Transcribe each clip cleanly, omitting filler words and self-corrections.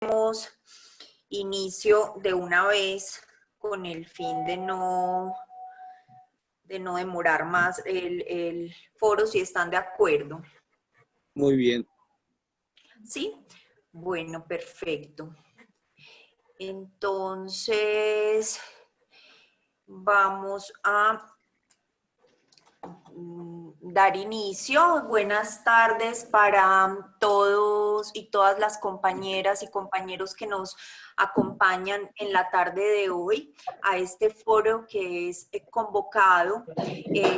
demos inicio de una vez con el fin de no demorar más el foro, si están de acuerdo. Muy bien. ¿Sí? Bueno, perfecto. Entonces, vamos a dar inicio. Buenas tardes para todos y todas las compañeras y compañeros que nos acompañan en la tarde de hoy a este foro que es convocado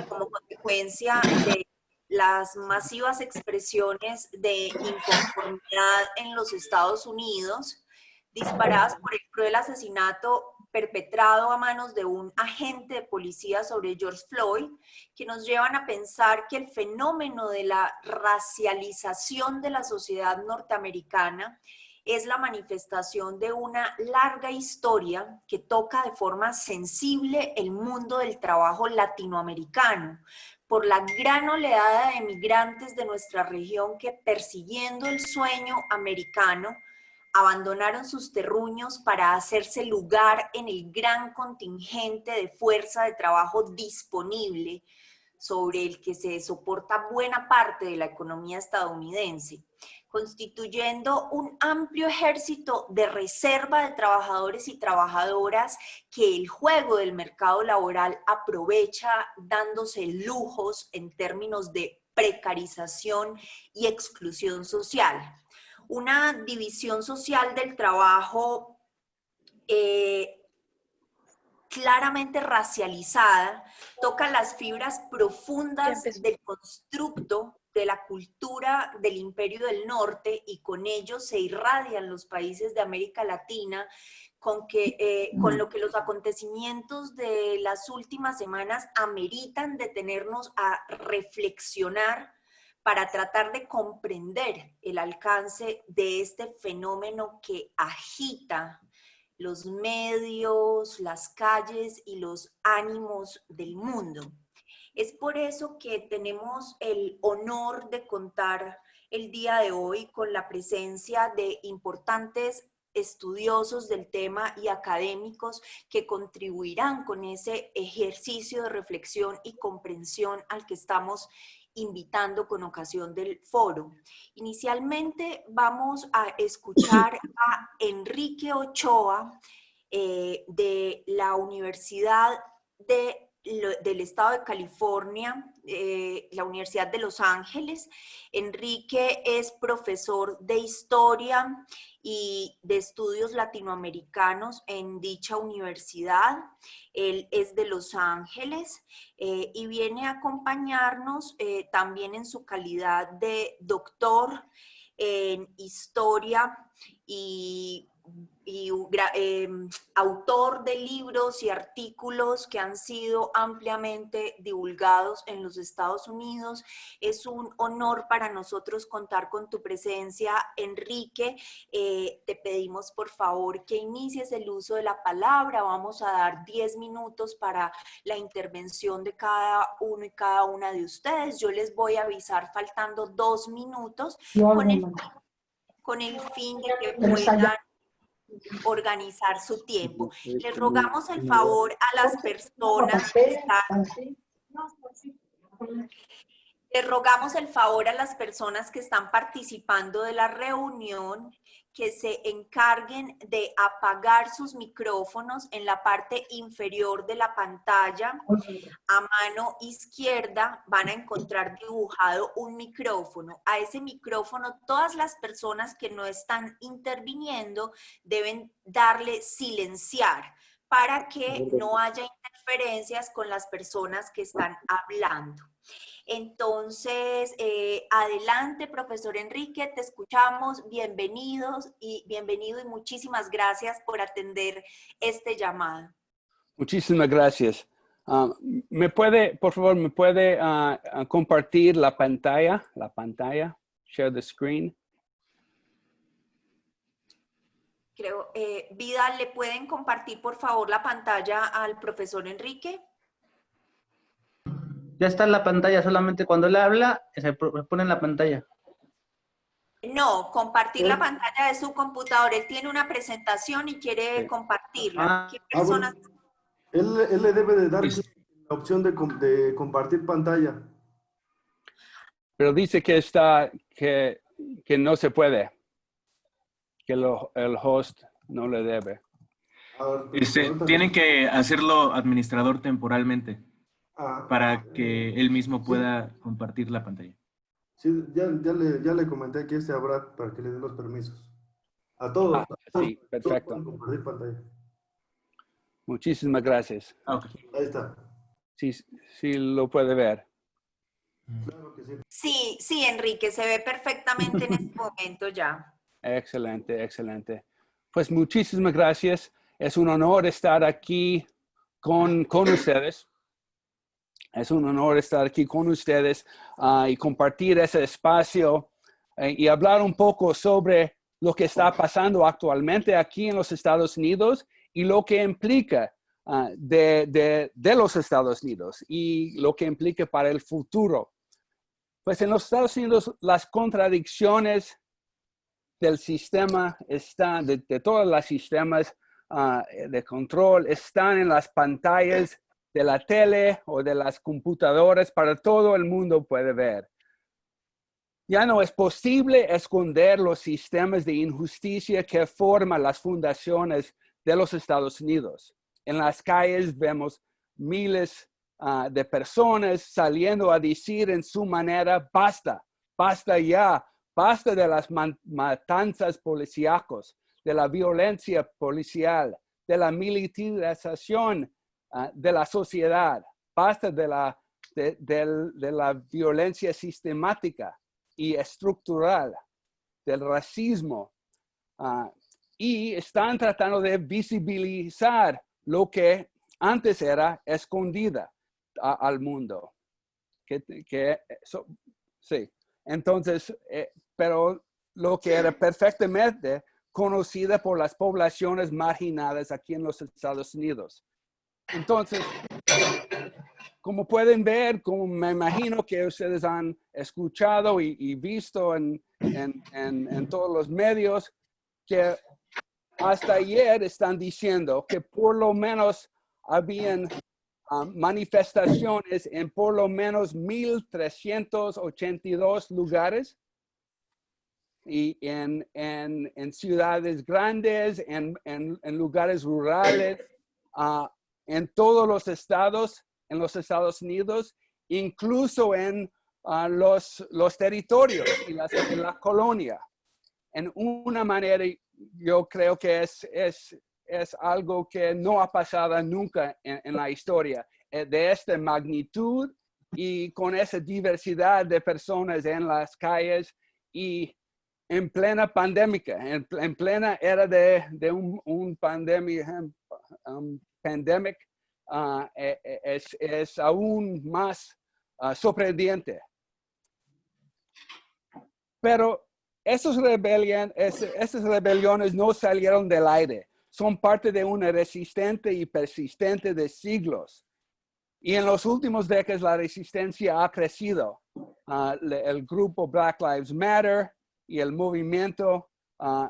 como consecuencia de las masivas expresiones de inconformidad en los Estados Unidos, disparadas por el cruel asesinato perpetrado a manos de un agente de policía sobre George Floyd, que nos llevan a pensar que el fenómeno de la racialización de la sociedad norteamericana es la manifestación de una larga historia que toca de forma sensible el mundo del trabajo latinoamericano, por la gran oleada de migrantes de nuestra región que, persiguiendo el sueño americano, abandonaron sus terruños para hacerse lugar en el gran contingente de fuerza de trabajo disponible sobre el que se soporta buena parte de la economía estadounidense, constituyendo un amplio ejército de reserva de trabajadores y trabajadoras que el juego del mercado laboral aprovecha dándose lujos en términos de precarización y exclusión social. Una división social del trabajo claramente racializada, toca las fibras profundas del constructo de la cultura del Imperio del Norte y con ello se irradian los países de América Latina, con lo que los acontecimientos de las últimas semanas ameritan detenernos a reflexionar para tratar de comprender el alcance de este fenómeno que agita los medios, las calles y los ánimos del mundo. Es por eso que tenemos el honor de contar el día de hoy con la presencia de importantes estudiosos del tema y académicos que contribuirán con ese ejercicio de reflexión y comprensión al que estamos invitando con ocasión del foro. Inicialmente vamos a escuchar a Enrique Ochoa de la Universidad del Estado de California, la Universidad de Los Ángeles. Enrique es profesor de Historia y de Estudios Latinoamericanos en dicha universidad. Él es de Los Ángeles y viene a acompañarnos también en su calidad de doctor en Historia y autor de libros y artículos que han sido ampliamente divulgados en los Estados Unidos. Es un honor para nosotros contar con tu presencia, Enrique. Te pedimos por favor que inicies el uso de la palabra. Vamos a dar 10 minutos para la intervención de cada uno y cada una de ustedes. Yo les voy a avisar faltando 2 minutos con el fin de que puedan organizar su tiempo. Les rogamos el favor a las personas que están... Les rogamos el favor a las personas que están participando de la reunión que se encarguen de apagar sus micrófonos en la parte inferior de la pantalla. A mano izquierda van a encontrar dibujado un micrófono. A ese micrófono todas las personas que no están interviniendo deben darle silenciar para que no haya interferencias con las personas que están hablando. Entonces, adelante, profesor Enrique, te escuchamos, bienvenido y muchísimas gracias por atender este llamado. Muchísimas gracias. Por favor, me puede compartir la pantalla? Share the screen. Creo, Vida, ¿le pueden compartir por favor la pantalla al profesor Enrique? Ya está en la pantalla, solamente cuando él habla se pone en la pantalla. No, compartir la pantalla de su computador. Él tiene una presentación y quiere compartirla. ¿Qué personas? Bueno, él le debe de dar clic en la opción de compartir pantalla. Pero dice que que no se puede, que el host no le debe. Tiene que hacerlo administrador temporalmente Ah, para que él mismo pueda compartir la pantalla. sí, ya le comenté aquí a Brad para que le dé los permisos. A todos. Sí, Todos perfecto. pueden compartir pantalla. Muchísimas gracias. Okay. Ahí está. Sí, sí lo puede ver. Claro que sí. Sí, sí, Enrique, se ve perfectamente en este momento ya. Excelente, excelente. Pues muchísimas gracias. Es un honor estar aquí con ustedes. Es un honor estar aquí con ustedes y compartir ese espacio y hablar un poco sobre lo que está pasando actualmente aquí en los Estados Unidos y lo que implica de los Estados Unidos y lo que implica para el futuro. Pues en los Estados Unidos las contradicciones del sistema están, de todos los sistemas de control, están en las pantallas de la tele o de las computadoras para todo el mundo puede ver. Ya no es posible esconder los sistemas de injusticia que forman las fundaciones de los Estados Unidos. En las calles vemos miles de personas saliendo a decir en su manera, basta, basta ya, basta de las matanzas policíacos, de la violencia policial, de la militarización de la sociedad, basta de la violencia sistemática y estructural, del racismo, y están tratando de visibilizar lo que antes era escondida al mundo. Sí, entonces, pero lo que era perfectamente conocida por las poblaciones marginadas aquí en los Estados Unidos. Entonces, como pueden ver, como me imagino que ustedes han escuchado y visto en todos los medios, que hasta ayer están diciendo que por lo menos habían manifestaciones en por lo menos 1,382 lugares y en ciudades grandes, en lugares rurales, en todos los estados, en los Estados Unidos, incluso en los territorios y la colonia. En una manera, yo creo que es algo que no ha pasado nunca en la historia de esta magnitud y con esa diversidad de personas en las calles y en plena pandémica, en plena era de un pandemic, es aún más sorprendente. Pero esas rebeliones no salieron del aire. Son parte de una resistente y persistente de siglos. Y en los últimos décadas la resistencia ha crecido. El grupo Black Lives Matter y el movimiento,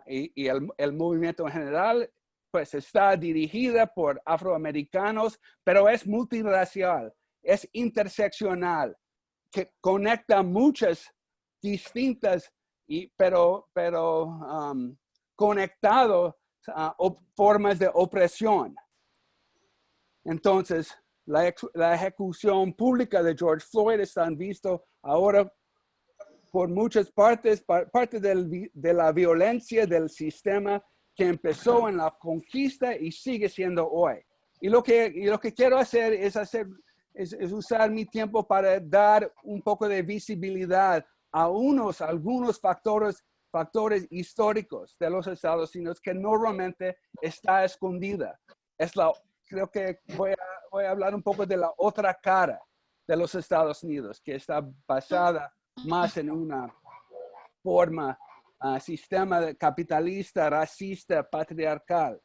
y el movimiento en general, pues está dirigida por afroamericanos, pero es multirracial, es interseccional, que conecta muchas distintas, pero conectados formas de opresión. Entonces, la ejecución pública de George Floyd están visto ahora por muchas partes, parte de la violencia del sistema que empezó en la conquista y sigue siendo hoy. Y lo que quiero hacer es usar mi tiempo para dar un poco de visibilidad a algunos factores históricos de los Estados Unidos que normalmente está escondida. Creo que voy a hablar un poco de la otra cara de los Estados Unidos, que está basada más en una forma, sistema capitalista, racista, patriarcal.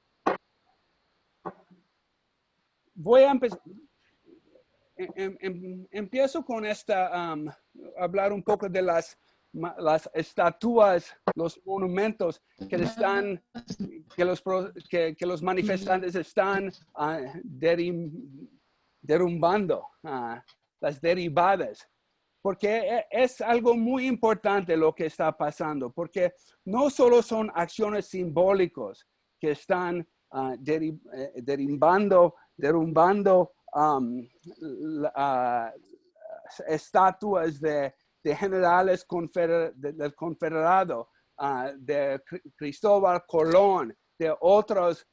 Voy a empezar. Empiezo con hablar un poco de las las estatuas, los monumentos que los manifestantes están derrumbando, las derribadas. Porque es algo muy importante lo que está pasando, porque no solo son acciones simbólicas que están derrumbando estatuas de generales del Confederado, de Cristóbal Colón, de otras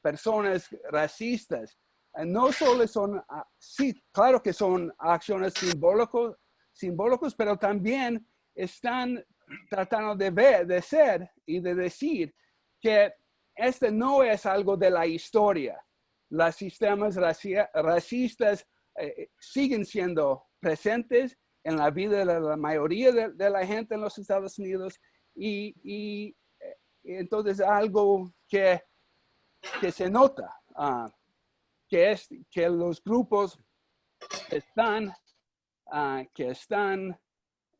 personas racistas. No solo son, sí, claro que son acciones simbólicas, pero también están tratando de ser y de decir que este no es algo de la historia. Los sistemas racistas siguen siendo presentes en la vida de la mayoría de la gente en los Estados Unidos y entonces algo que se nota. Que los grupos están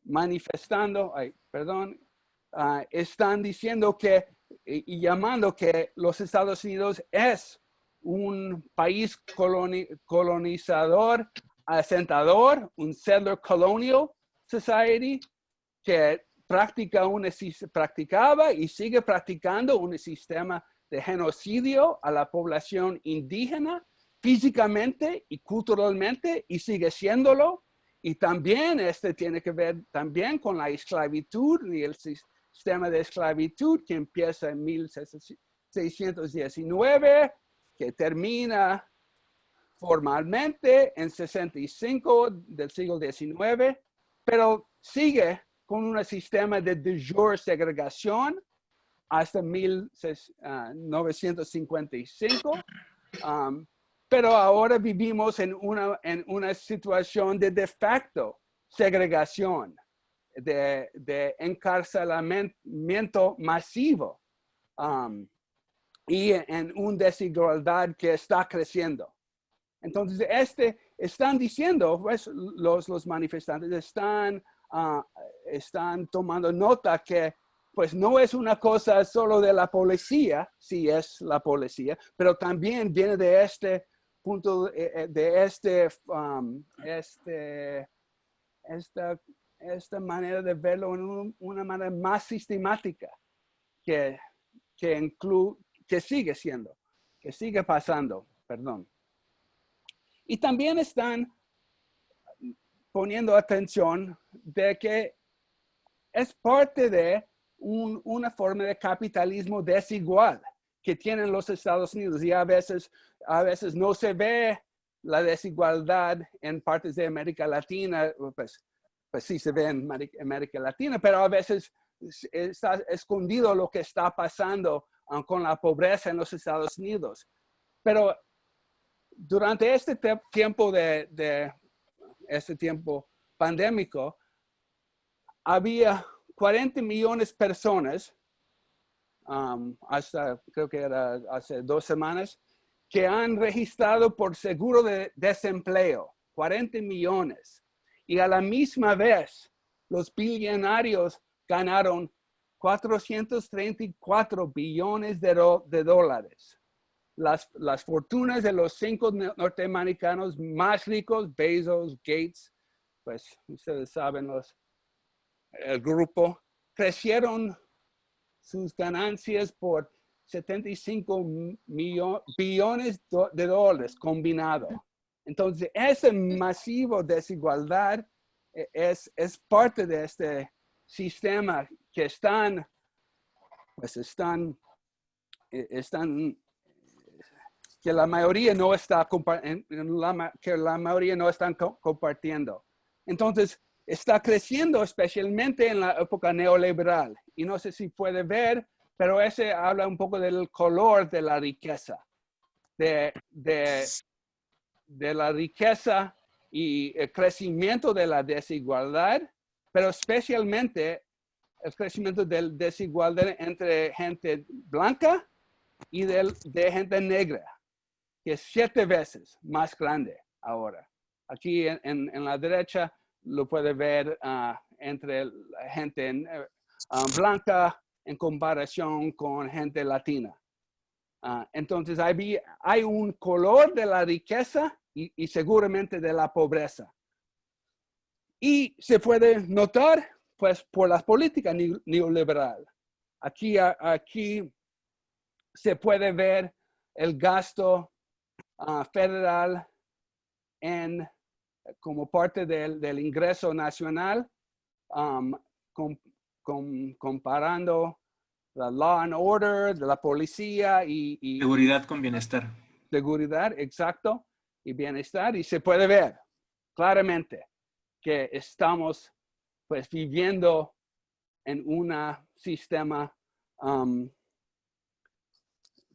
manifestando, están diciendo y llamando que los Estados Unidos es un país colonizador, asentador, un settler colonial society que practicaba y sigue practicando un sistema de genocidio a la población indígena físicamente y culturalmente y sigue siéndolo. Y también tiene que ver también con la esclavitud y el sistema de esclavitud que empieza en 1619, que termina formalmente en 65 del siglo XIX, pero sigue con un sistema de jure segregación hasta 1955. Pero ahora vivimos en una situación de facto segregación, de encarcelamiento masivo y en una desigualdad que está creciendo. Entonces, están diciendo, pues, los manifestantes están tomando nota que pues no es una cosa solo de la policía, sí es la policía, pero también viene de este punto, de esta manera de verlo en una manera más sistemática que sigue pasando, perdón. Y también están poniendo atención de que es parte de una forma de capitalismo desigual que tienen los Estados Unidos y a veces no se ve la desigualdad en partes de América Latina, pues sí se ve en América Latina, pero a veces está escondido lo que está pasando con la pobreza en los Estados Unidos. Pero durante este tiempo tiempo pandémico, había 40 millones de personas, hasta creo que era hace 2 semanas, que han registrado por seguro de desempleo, 40 millones. Y a la misma vez, los billonarios ganaron 434 billones de dólares. Las fortunas de los 5 norteamericanos más ricos, Bezos, Gates, pues ustedes saben, el grupo, crecieron sus ganancias por 75 billones de dólares combinado. Entonces, esa masiva desigualdad es parte de este sistema que que la mayoría no está compartiendo. Entonces, está creciendo especialmente en la época neoliberal. Y no sé si puede ver, pero ese habla un poco del color de la riqueza. De la riqueza y el crecimiento de la desigualdad, pero especialmente el crecimiento de la desigualdad entre gente blanca y de gente negra, que es 7 veces más grande ahora. Aquí en la derecha lo puede ver entre la gente blanca en comparación con gente latina. Entonces hay un color de la riqueza y seguramente de la pobreza. Y se puede notar, pues, por las políticas neoliberales. Aquí se puede ver el gasto federal como parte del ingreso nacional, comparando la law and order, de la policía y seguridad con bienestar. Seguridad, exacto, y bienestar. Y se puede ver claramente que estamos, pues, viviendo en un sistema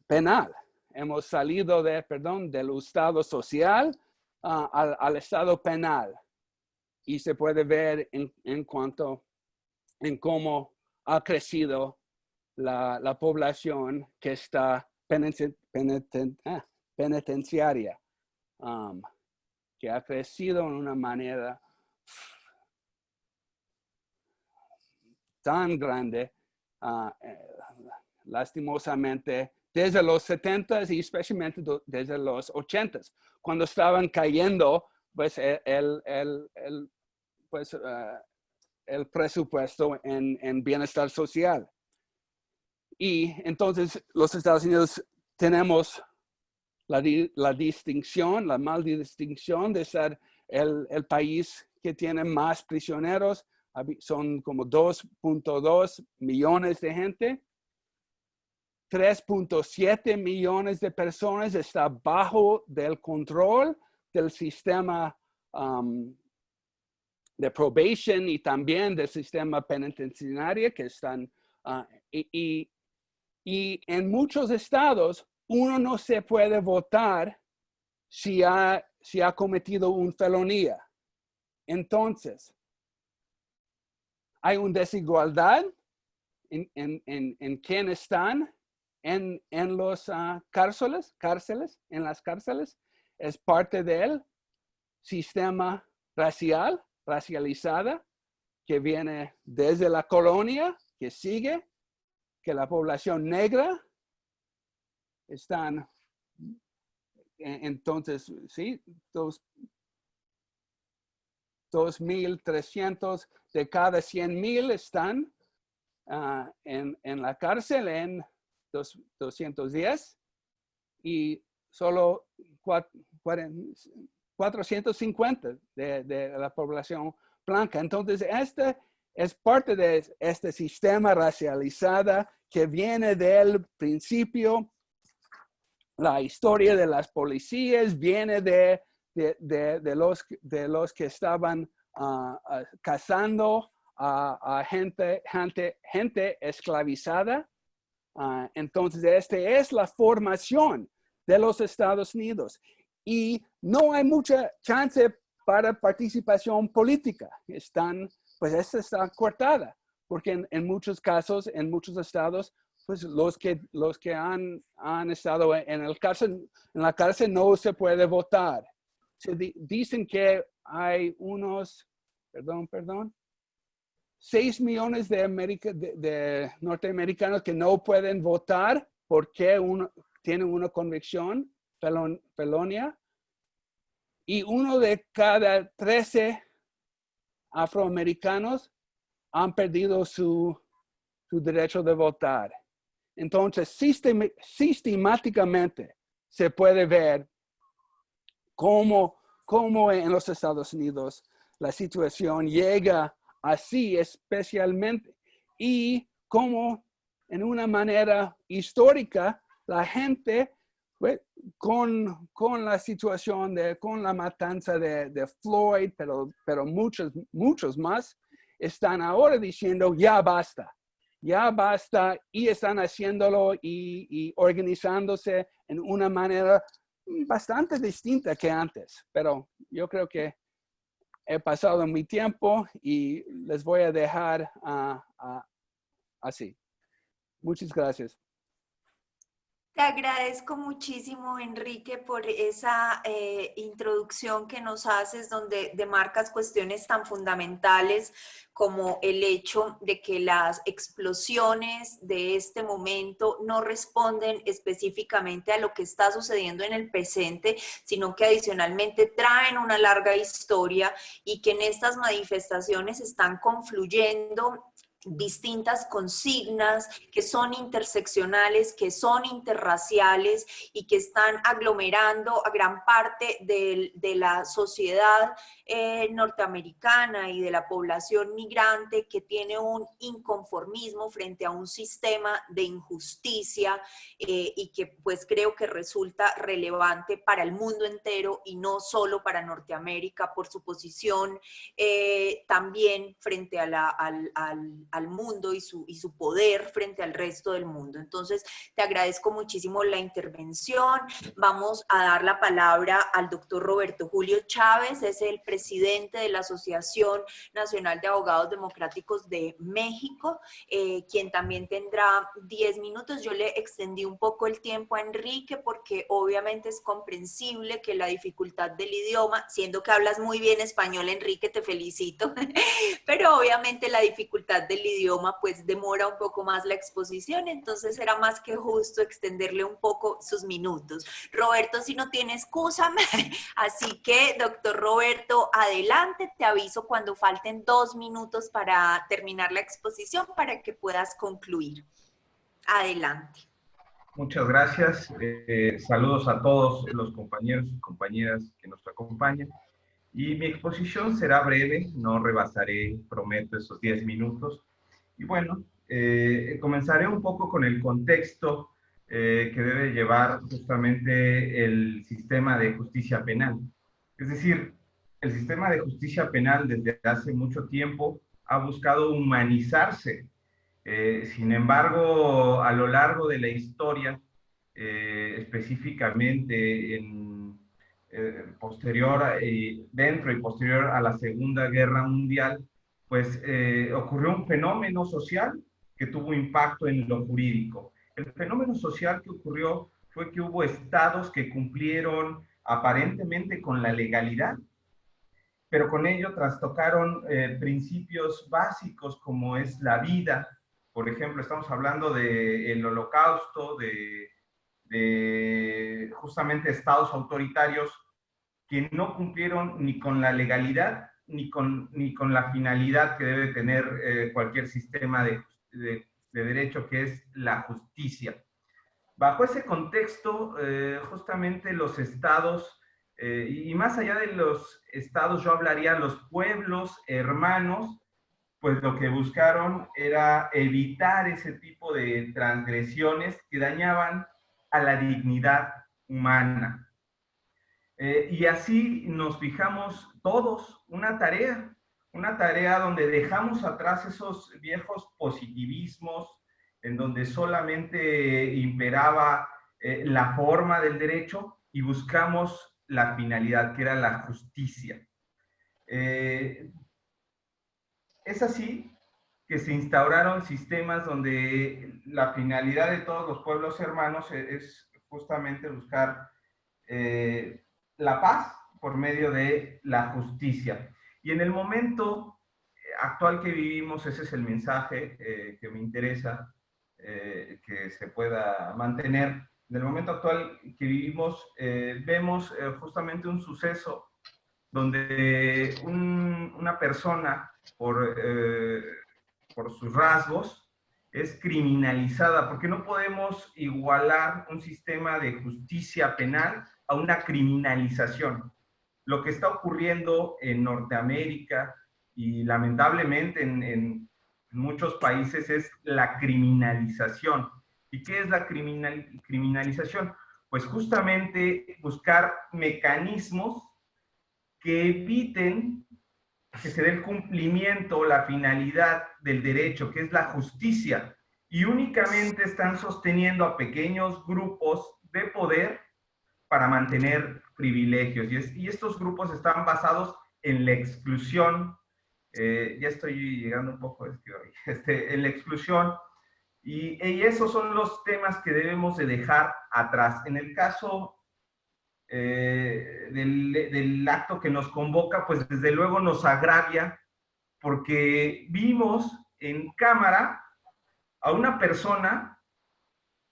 penal. Hemos salido del estado social al estado penal. Y se puede ver en cómo ha crecido la población que está penitenciaria, que ha crecido en una manera tan grande, lastimosamente, desde los 70s y especialmente desde los 80s, cuando estaban cayendo, pues, el presupuesto en bienestar social. Y entonces los Estados Unidos tenemos la distinción, la mal distinción de ser el país que tiene más prisioneros. Son como 2.2 millones de gente. 3.7 millones de personas están bajo del control del sistema de probation y también del sistema penitenciario que están, y en muchos estados uno no se puede votar si ha cometido una felonía. Entonces, hay una desigualdad en quién están en los cárceles, en las cárceles. Es parte del sistema racializada que viene desde la colonia, que sigue, que la población negra están, entonces, sí, 2.300 de cada 100,000 están en la cárcel en 210 y solo 450 de la población blanca. Entonces, este es parte de este sistema racializado que viene del principio. La historia de las policías viene de los que estaban cazando a gente esclavizada. Entonces, esta es la formación de los Estados Unidos. Y no hay mucha chance para participación política. Pues esta está cortada, porque en muchos casos, en muchos estados, pues los que han estado en la cárcel no se puede votar. Dicen que hay unos, 6 millones de norteamericanos que no pueden votar porque tienen una convicción felonia, y 1 de cada 13 afroamericanos han perdido su derecho de votar. Entonces, sistemáticamente se puede ver cómo en los Estados Unidos la situación llega así, especialmente, y cómo en una manera histórica la gente, pues, con la situación con la matanza de Floyd, pero muchos más, están ahora diciendo ya basta, y están haciéndolo y organizándose en una manera bastante distinta que antes. Pero yo creo que he pasado mi tiempo y les voy a dejar así. Muchas gracias. Te agradezco muchísimo, Enrique, por esa introducción que nos haces, donde demarcas cuestiones tan fundamentales como el hecho de que las explosiones de este momento no responden específicamente a lo que está sucediendo en el presente, sino que adicionalmente traen una larga historia y que en estas manifestaciones están confluyendo distintas consignas que son interseccionales, que son interraciales y que están aglomerando a gran parte de la sociedad norteamericana y de la población migrante, que tiene un inconformismo frente a un sistema de injusticia y que pues creo que resulta relevante para el mundo entero y no solo para Norteamérica por su posición también frente a al mundo y su poder frente al resto del mundo. Entonces, te agradezco muchísimo la intervención. Vamos a dar la palabra al doctor Roberto Julio Chávez, es el presidente de la Asociación Nacional de Abogados Democráticos de México, quien también tendrá 10 minutos. Yo le extendí un poco el tiempo a Enrique porque obviamente es comprensible que la dificultad del idioma, siendo que hablas muy bien español, Enrique, te felicito, pero obviamente la dificultad del idioma pues demora un poco más la exposición, entonces era más que justo extenderle un poco sus minutos. Roberto, si no tiene excusa, así que doctor Roberto, adelante, te aviso cuando falten 2 minutos para terminar la exposición para que puedas concluir. Adelante. Muchas gracias. Saludos a todos los compañeros y compañeras que nos acompañan. Y mi exposición será breve, no rebasaré, prometo, esos 10 minutos. Y bueno, comenzaré un poco con el contexto que debe llevar justamente el sistema de justicia penal. Es decir, el sistema de justicia penal desde hace mucho tiempo ha buscado humanizarse. Sin embargo, a lo largo de la historia, específicamente dentro y posterior a la Segunda Guerra Mundial, pues ocurrió un fenómeno social que tuvo impacto en lo jurídico. El fenómeno social que ocurrió fue que hubo estados que cumplieron aparentemente con la legalidad, pero con ello trastocaron principios básicos como es la vida. Por ejemplo, estamos hablando del Holocausto, de justamente estados autoritarios que no cumplieron ni con la legalidad ni con la finalidad que debe tener cualquier sistema de derecho, que es la justicia. Bajo ese contexto, justamente los estados, y más allá de los estados, yo hablaría de los pueblos hermanos, pues lo que buscaron era evitar ese tipo de transgresiones que dañaban a la dignidad humana. Y así nos fijamos todos una tarea donde dejamos atrás esos viejos positivismos, en donde solamente imperaba la forma del derecho y buscamos la finalidad, que era la justicia. Es así que se instauraron sistemas donde la finalidad de todos los pueblos hermanos es justamente buscar la paz por medio de la justicia. Y en el momento actual que vivimos, ese es el mensaje que me interesa que se pueda mantener. En el momento actual que vivimos, vemos justamente un suceso donde una persona, por sus rasgos, es criminalizada, porque no podemos igualar un sistema de justicia penal a una criminalización. Lo que está ocurriendo en Norteamérica y lamentablemente en muchos países es la criminalización. ¿Y qué es la criminalización? Pues justamente buscar mecanismos que eviten que se dé el cumplimiento, la finalidad del derecho, que es la justicia, y únicamente están sosteniendo a pequeños grupos de poder para mantener privilegios. Y estos grupos están basados en la exclusión, ya estoy llegando un poco, en la exclusión Y esos son los temas que debemos de dejar atrás. En el caso del acto que nos convoca, pues desde luego nos agravia, porque vimos en cámara a una persona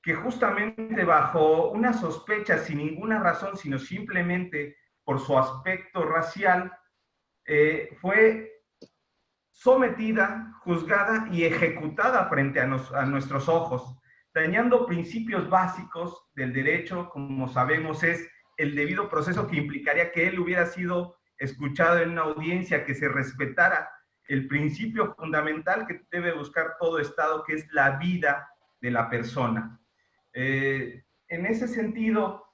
que justamente bajo una sospecha, sin ninguna razón, sino simplemente por su aspecto racial, fue sometida, juzgada y ejecutada frente a nuestros ojos, dañando principios básicos del derecho, como sabemos es el debido proceso, que implicaría que él hubiera sido escuchado en una audiencia, que se respetara el principio fundamental que debe buscar todo Estado, que es la vida de la persona. En ese sentido,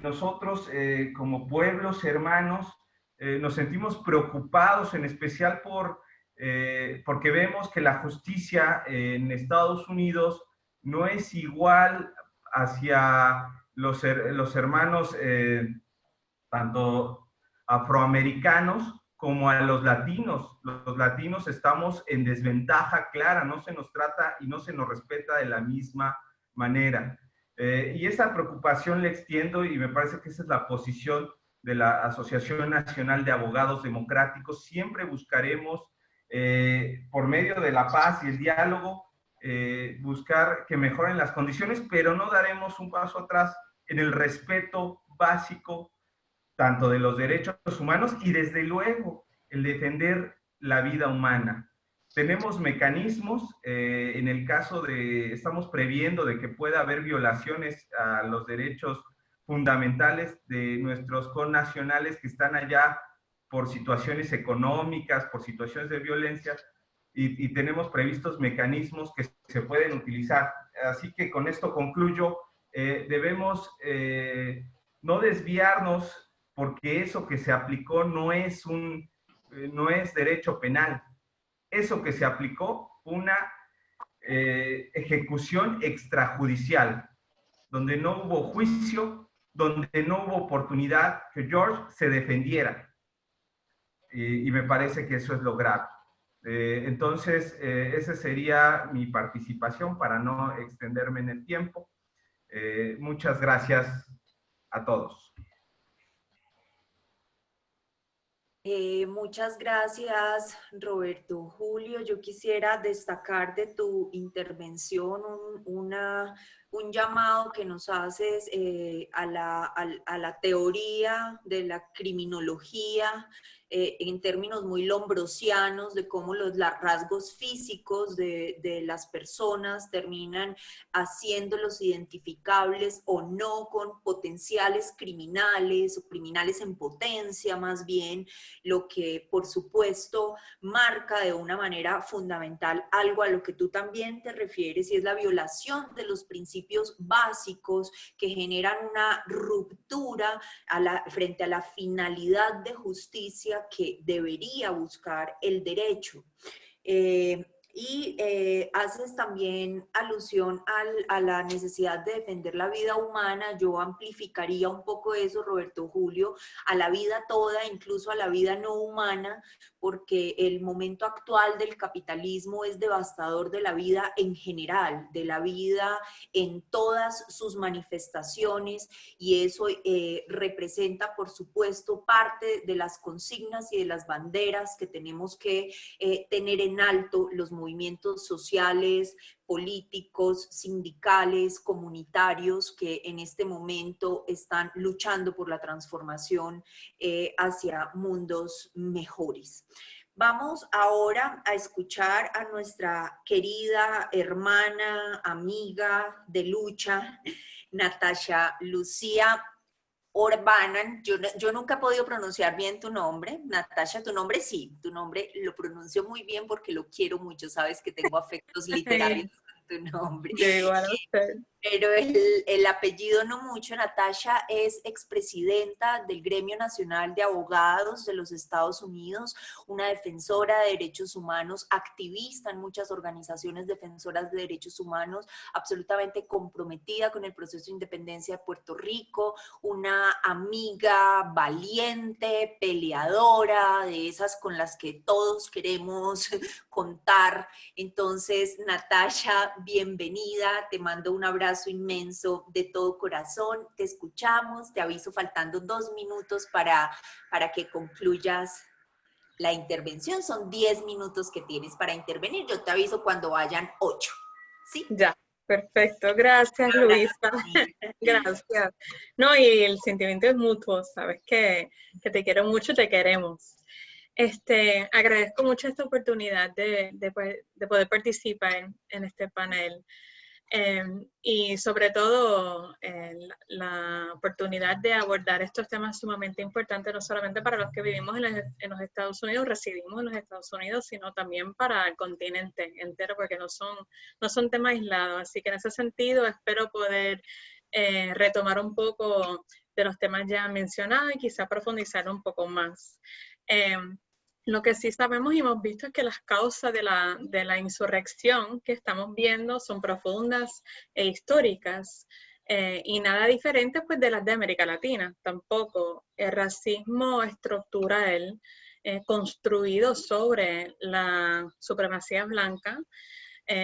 nosotros como pueblos hermanos nos sentimos preocupados, en especial porque vemos que la justicia en Estados Unidos no es igual hacia los hermanos tanto afroamericanos como a los latinos. Los latinos estamos en desventaja clara, no se nos trata y no se nos respeta de la misma manera. Y esa preocupación le extiendo, y me parece que esa es la posición de la Asociación Nacional de Abogados Democráticos. Siempre buscaremos, por medio de la paz y el diálogo, buscar que mejoren las condiciones, pero no daremos un paso atrás en el respeto básico tanto de los derechos humanos y desde luego el defender la vida humana. Tenemos mecanismos, en el caso de, estamos previendo de que pueda haber violaciones a los derechos fundamentales de nuestros connacionales que están allá por situaciones económicas, por situaciones de violencia, y tenemos previstos mecanismos que se pueden utilizar. Así que con esto concluyo, debemos no desviarnos, porque eso que se aplicó no es derecho penal. Eso que se aplicó fue una ejecución extrajudicial, donde no hubo juicio, donde no hubo oportunidad que George se defendiera. Y me parece que eso es lo grave. Entonces, esa sería mi participación para no extenderme en el tiempo. Muchas gracias a todos. Muchas gracias, Roberto Julio. Yo quisiera destacar de tu intervención un llamado que nos haces a la teoría de la criminología, en términos muy lombrosianos, de cómo los rasgos físicos de las personas terminan haciéndolos identificables o no con potenciales criminales o criminales en potencia más bien, lo que por supuesto marca de una manera fundamental algo a lo que tú también te refieres, y es la violación de los principios básicos que generan una ruptura frente a la finalidad de justicia que debería buscar el derecho. Haces también alusión a la necesidad de defender la vida humana. Yo amplificaría un poco eso, Roberto Julio, a la vida toda, incluso a la vida no humana, porque el momento actual del capitalismo es devastador de la vida en general, de la vida en todas sus manifestaciones, y eso representa, por supuesto, parte de las consignas y de las banderas que tenemos que tener en alto los movimientos sociales, políticos, sindicales, comunitarios que en este momento están luchando por la transformación hacia mundos mejores. Vamos ahora a escuchar a nuestra querida hermana, amiga de lucha, Natasha Lucía Orbanan. Yo nunca he podido pronunciar bien tu nombre, Natasha. Tu nombre sí, tu nombre lo pronuncio muy bien porque lo quiero mucho. Sabes que tengo afectos literarios con tu nombre. Yo igual a usted. Pero el apellido no mucho. Natasha es expresidenta del Gremio Nacional de Abogados de los Estados Unidos, una defensora de derechos humanos, activista en muchas organizaciones defensoras de derechos humanos, absolutamente comprometida con el proceso de independencia de Puerto Rico, una amiga valiente, peleadora, de esas con las que todos queremos contar. Entonces, Natasha, Luisa, bienvenida, te mando un abrazo inmenso de todo corazón, te escuchamos, te aviso faltando 2 minutos para que concluyas la intervención, son 10 minutos que tienes para intervenir, yo te aviso cuando vayan 8, ¿sí? Ya, perfecto, gracias Luisa, gracias. No, y el sentimiento es mutuo, sabes que te quiero mucho, te queremos. Agradezco mucho esta oportunidad de poder participar en este panel y sobre todo la oportunidad de abordar estos temas sumamente importantes, no solamente para los que vivimos en los Estados Unidos, residimos en los Estados Unidos, sino también para el continente entero, porque no son temas aislados. Así que en ese sentido espero poder retomar un poco de los temas ya mencionados y quizá profundizar un poco más. Lo que sí sabemos y hemos visto es que las causas de la insurrección que estamos viendo son profundas e históricas y nada diferente pues de las de América Latina. Tampoco el racismo estructural construido sobre la supremacía blanca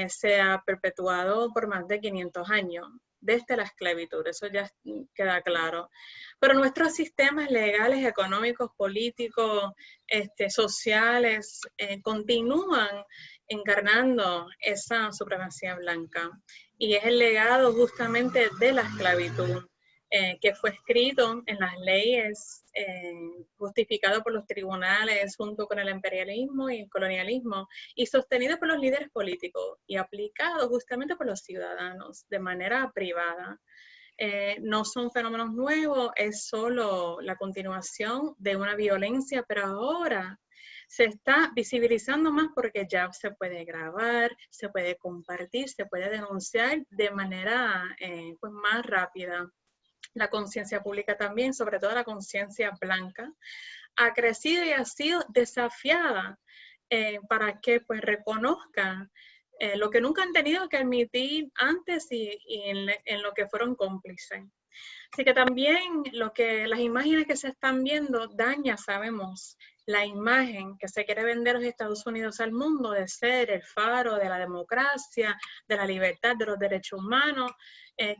se ha perpetuado por más de 500 años. Desde la esclavitud, eso ya queda claro. Pero nuestros sistemas legales, económicos, políticos, sociales, continúan encarnando esa supremacía blanca. Y es el legado justamente de la esclavitud, que fue escrito en las leyes, justificado por los tribunales junto con el imperialismo y el colonialismo, y sostenido por los líderes políticos y aplicado justamente por los ciudadanos de manera privada. No son fenómenos nuevos, es solo la continuación de una violencia, pero ahora se está visibilizando más porque ya se puede grabar, se puede compartir, se puede denunciar de manera pues más rápida. La conciencia pública también, sobre todo la conciencia blanca, ha crecido y ha sido desafiada para que pues reconozcan lo que nunca han tenido que admitir antes y en lo que fueron cómplices. Así que también las imágenes que se están viendo daña, sabemos, la imagen que se quiere vender los Estados Unidos al mundo de ser el faro de la democracia, de la libertad, de los derechos humanos,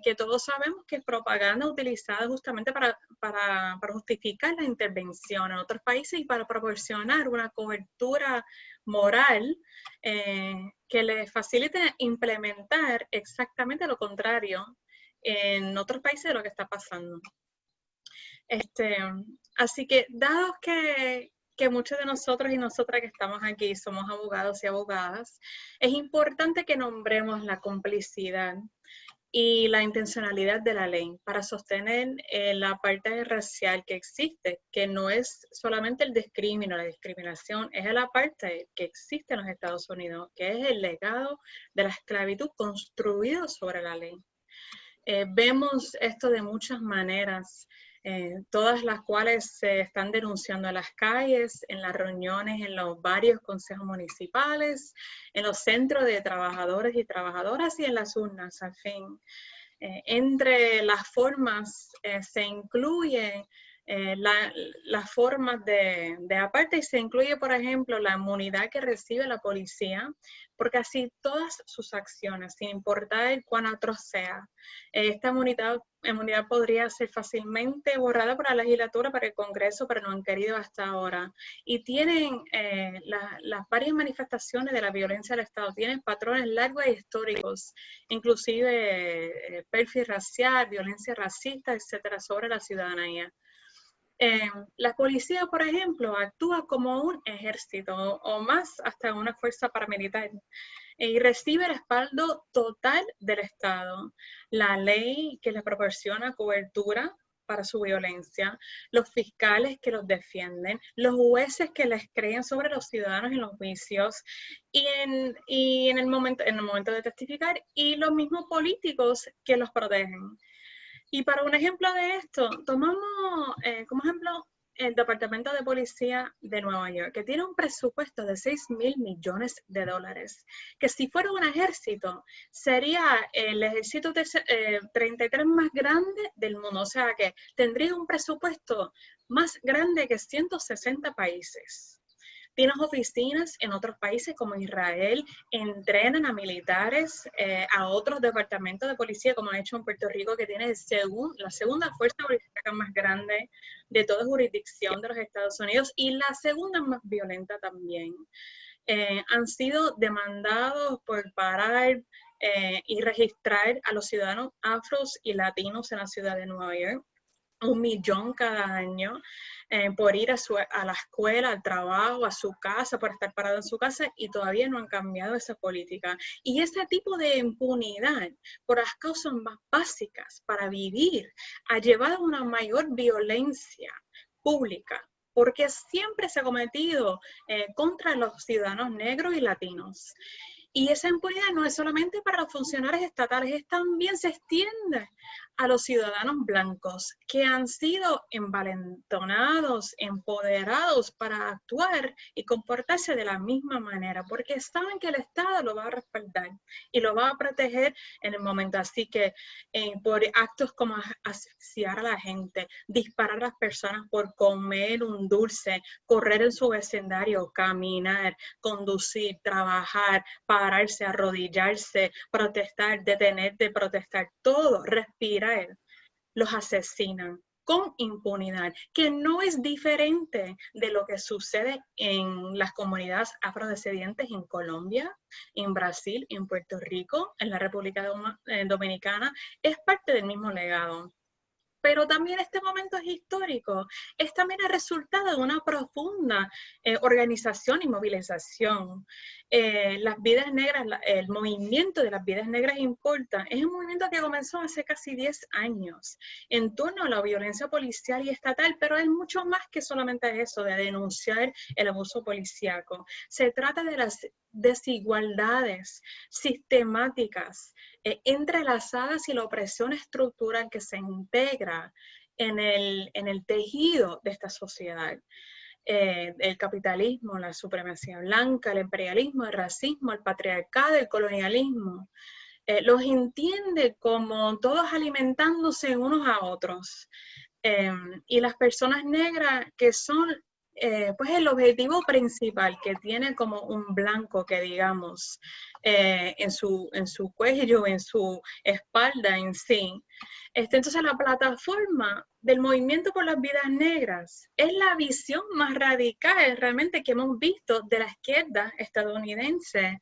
que todos sabemos que es propaganda utilizada justamente para justificar la intervención en otros países y para proporcionar una cobertura moral que les facilite implementar exactamente lo contrario en otros países de lo que está pasando. Así que, dado que muchos de nosotros y nosotras que estamos aquí somos abogados y abogadas, es importante que nombremos la complicidad y la intencionalidad de la ley para sostener la parte racial que existe, que no es solamente el discrimen, la discriminación, es la parte que existe en los Estados Unidos, que es el legado de la esclavitud construido sobre la ley. Vemos esto de muchas maneras, todas las cuales se están denunciando en las calles, en las reuniones, en los varios consejos municipales, en los centros de trabajadores y trabajadoras y en las urnas, al fin. Entre las formas se incluye las formas de apartheid, se incluye, por ejemplo, la inmunidad que recibe la policía, porque así todas sus acciones, sin importar cuán atroz sea, esta inmunidad podría ser fácilmente borrada por la legislatura, para el Congreso, pero no han querido hasta ahora. Y tienen las varias manifestaciones de la violencia del Estado, tienen patrones largos e históricos, inclusive perfil racial, violencia racista, etcétera, sobre la ciudadanía. La policía, por ejemplo, actúa como un ejército o más, hasta una fuerza paramilitar, y recibe respaldo total del Estado. La ley que les proporciona cobertura para su violencia, los fiscales que los defienden, los jueces que les creen sobre los ciudadanos en los juicios y en el momento de testificar, y los mismos políticos que los protegen. Y para un ejemplo de esto, tomamos como ejemplo el Departamento de Policía de Nueva York, que tiene un presupuesto de $6,000 millones, que si fuera un ejército, sería el ejército 33 más grande del mundo, o sea que tendría un presupuesto más grande que 160 países. Tienes oficinas en otros países como Israel, entrenan a militares, a otros departamentos de policía, como han hecho en Puerto Rico, que tiene la segunda fuerza policíaca más grande de toda jurisdicción de los Estados Unidos y la segunda más violenta también. Han sido demandados por parar y registrar a los ciudadanos afros y latinos en la ciudad de Nueva York. 1 millón cada año por ir a la escuela, al trabajo, a su casa, por estar parado en su casa, y todavía no han cambiado esa política. Y ese tipo de impunidad por las causas más básicas para vivir ha llevado a una mayor violencia pública, porque siempre se ha cometido contra los ciudadanos negros y latinos. Y esa impunidad no es solamente para los funcionarios estatales, también se extiende a los ciudadanos blancos que han sido envalentonados, empoderados para actuar y comportarse de la misma manera, porque saben que el Estado lo va a respaldar y lo va a proteger en el momento. Así que por actos como asfixiar a la gente, disparar a las personas por comer un dulce, correr en su vecindario, caminar, conducir, trabajar, pararse, arrodillarse, protestar, detenerte, protestar, todo, respirar, los asesinan con impunidad, que no es diferente de lo que sucede en las comunidades afrodescendientes en Colombia, en Brasil, en Puerto Rico, en la República Dominicana. Es parte del mismo legado. Pero también este momento es histórico, es también el resultado de una profunda organización y movilización. Las vidas negras, el movimiento de las vidas negras importa, es un movimiento que comenzó hace casi 10 años en torno a la violencia policial y estatal, pero es mucho más que solamente eso, de denunciar el abuso policíaco. Se trata de las desigualdades sistemáticas, entrelazadas, y la opresión estructural que se integra en el tejido de esta sociedad. El capitalismo, la supremacía blanca, el imperialismo, el racismo, el patriarcado, el colonialismo, los entiende como todos alimentándose unos a otros. Y las personas negras, que son pues el objetivo principal que tiene como un blanco, que digamos, en su cuello, en su espalda en sí. Entonces la plataforma del movimiento por las vidas negras es la visión más radical realmente que hemos visto de la izquierda estadounidense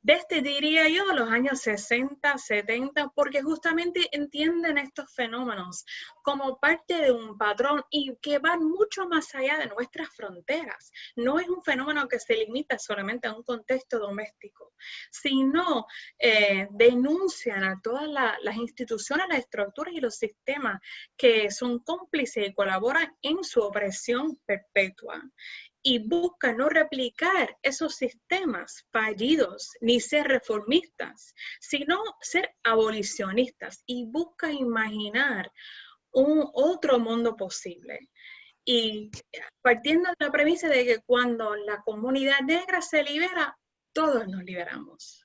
desde, diría yo, los años 60, 70, porque justamente entienden estos fenómenos como parte de un patrón y que van mucho más allá de nuestras fronteras. No es un fenómeno que se limita solamente a un contexto doméstico, sino denuncian a todas las instituciones, las estructuras y los sistemas que son cómplices y colaboran en su opresión perpetua. Y busca no replicar esos sistemas fallidos, ni ser reformistas, sino ser abolicionistas, y busca imaginar un otro mundo posible. Y partiendo de la premisa de que cuando la comunidad negra se libera, todos nos liberamos.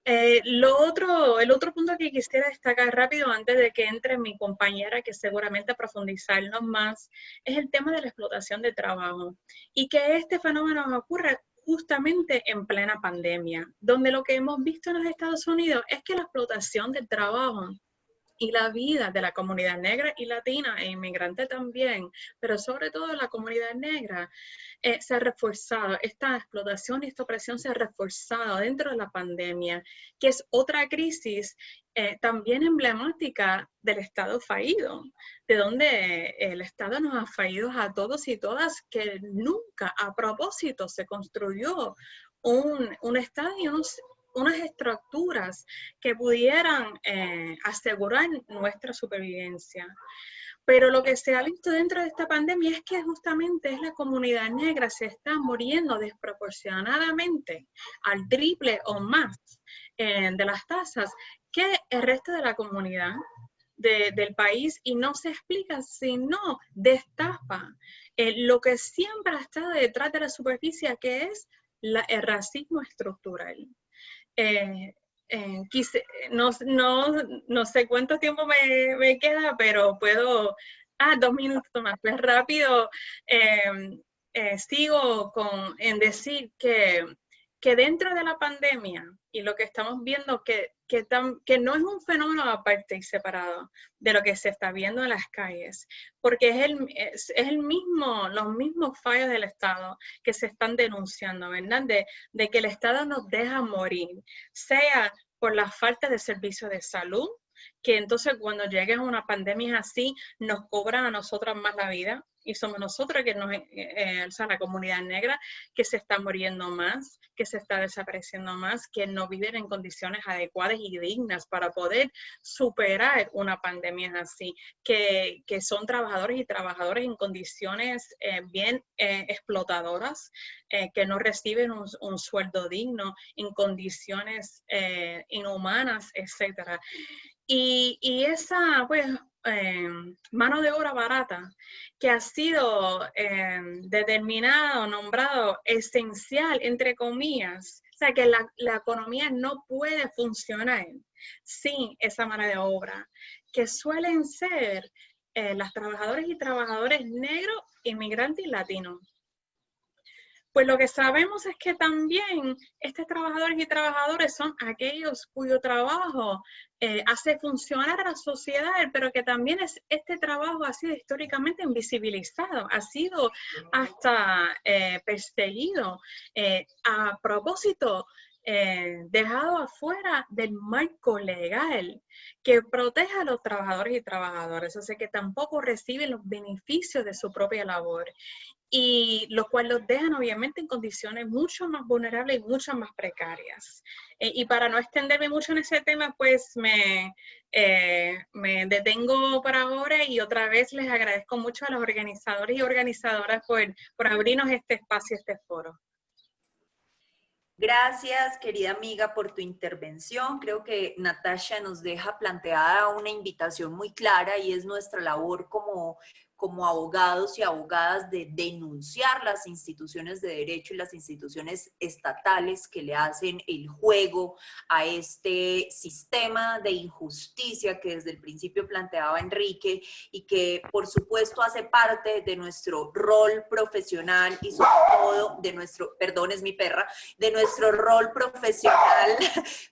El otro punto que quisiera destacar rápido antes de que entre mi compañera, que seguramente profundizarnos más, es el tema de la explotación de trabajo, y que este fenómeno ocurre justamente en plena pandemia, donde lo que hemos visto en los Estados Unidos es que la explotación del trabajo y la vida de la comunidad negra y latina e inmigrante también, pero sobre todo la comunidad negra, se ha reforzado. Esta explotación y esta opresión se ha reforzado dentro de la pandemia, que es otra crisis también emblemática del Estado fallido, de donde el Estado nos ha fallido a todos y todas, que nunca a propósito se construyó un Estado y unas estructuras que pudieran asegurar nuestra supervivencia. Pero lo que se ha visto dentro de esta pandemia es que justamente la comunidad negra se está muriendo desproporcionadamente al triple o más de las tasas que el resto de la comunidad del país, y no se explica, sino destapa lo que siempre ha estado detrás de la superficie, que es el racismo estructural. No sé cuánto tiempo me queda, pero puedo... 2 minutos más, pues rápido. sigo en decir que dentro de la pandemia y lo que estamos viendo que no es un fenómeno aparte y separado de lo que se está viendo en las calles, porque es los mismos fallos del Estado que se están denunciando, ¿verdad? De que el Estado nos deja morir, sea por la falta de servicios de salud, que entonces cuando llegue una pandemia así, nos cobran a nosotras más la vida, y somos nosotros que la comunidad negra que se está muriendo más, que se está desapareciendo más, que no viven en condiciones adecuadas y dignas para poder superar una pandemia así, que son trabajadores y trabajadoras en condiciones bien explotadoras, que no reciben un sueldo digno, en condiciones inhumanas, etc. Y esa, pues, mano de obra barata que ha sido determinado, nombrado esencial, entre comillas, o sea, que la economía no puede funcionar sin esa mano de obra, que suelen ser las trabajadoras y trabajadores negros, inmigrantes y latinos. Pues lo que sabemos es que también estos trabajadores y trabajadoras son aquellos cuyo trabajo hace funcionar a la sociedad, pero que también este trabajo ha sido históricamente invisibilizado, ha sido hasta perseguido a propósito, dejado afuera del marco legal que protege a los trabajadores y trabajadoras, o sea que tampoco reciben los beneficios de su propia labor. Y lo cual los dejan obviamente en condiciones mucho más vulnerables y mucho más precarias. Y para no extenderme mucho en ese tema, pues me detengo por ahora y otra vez les agradezco mucho a los organizadores y organizadoras por abrirnos este espacio, este foro. Gracias, querida amiga, por tu intervención. Creo que Natasha nos deja planteada una invitación muy clara y es nuestra labor como abogados y abogadas de denunciar las instituciones de derecho y las instituciones estatales que le hacen el juego a este sistema de injusticia que desde el principio planteaba Enrique y que por supuesto hace parte de nuestro rol profesional y sobre todo de nuestro, perdón, es mi perra, de nuestro rol profesional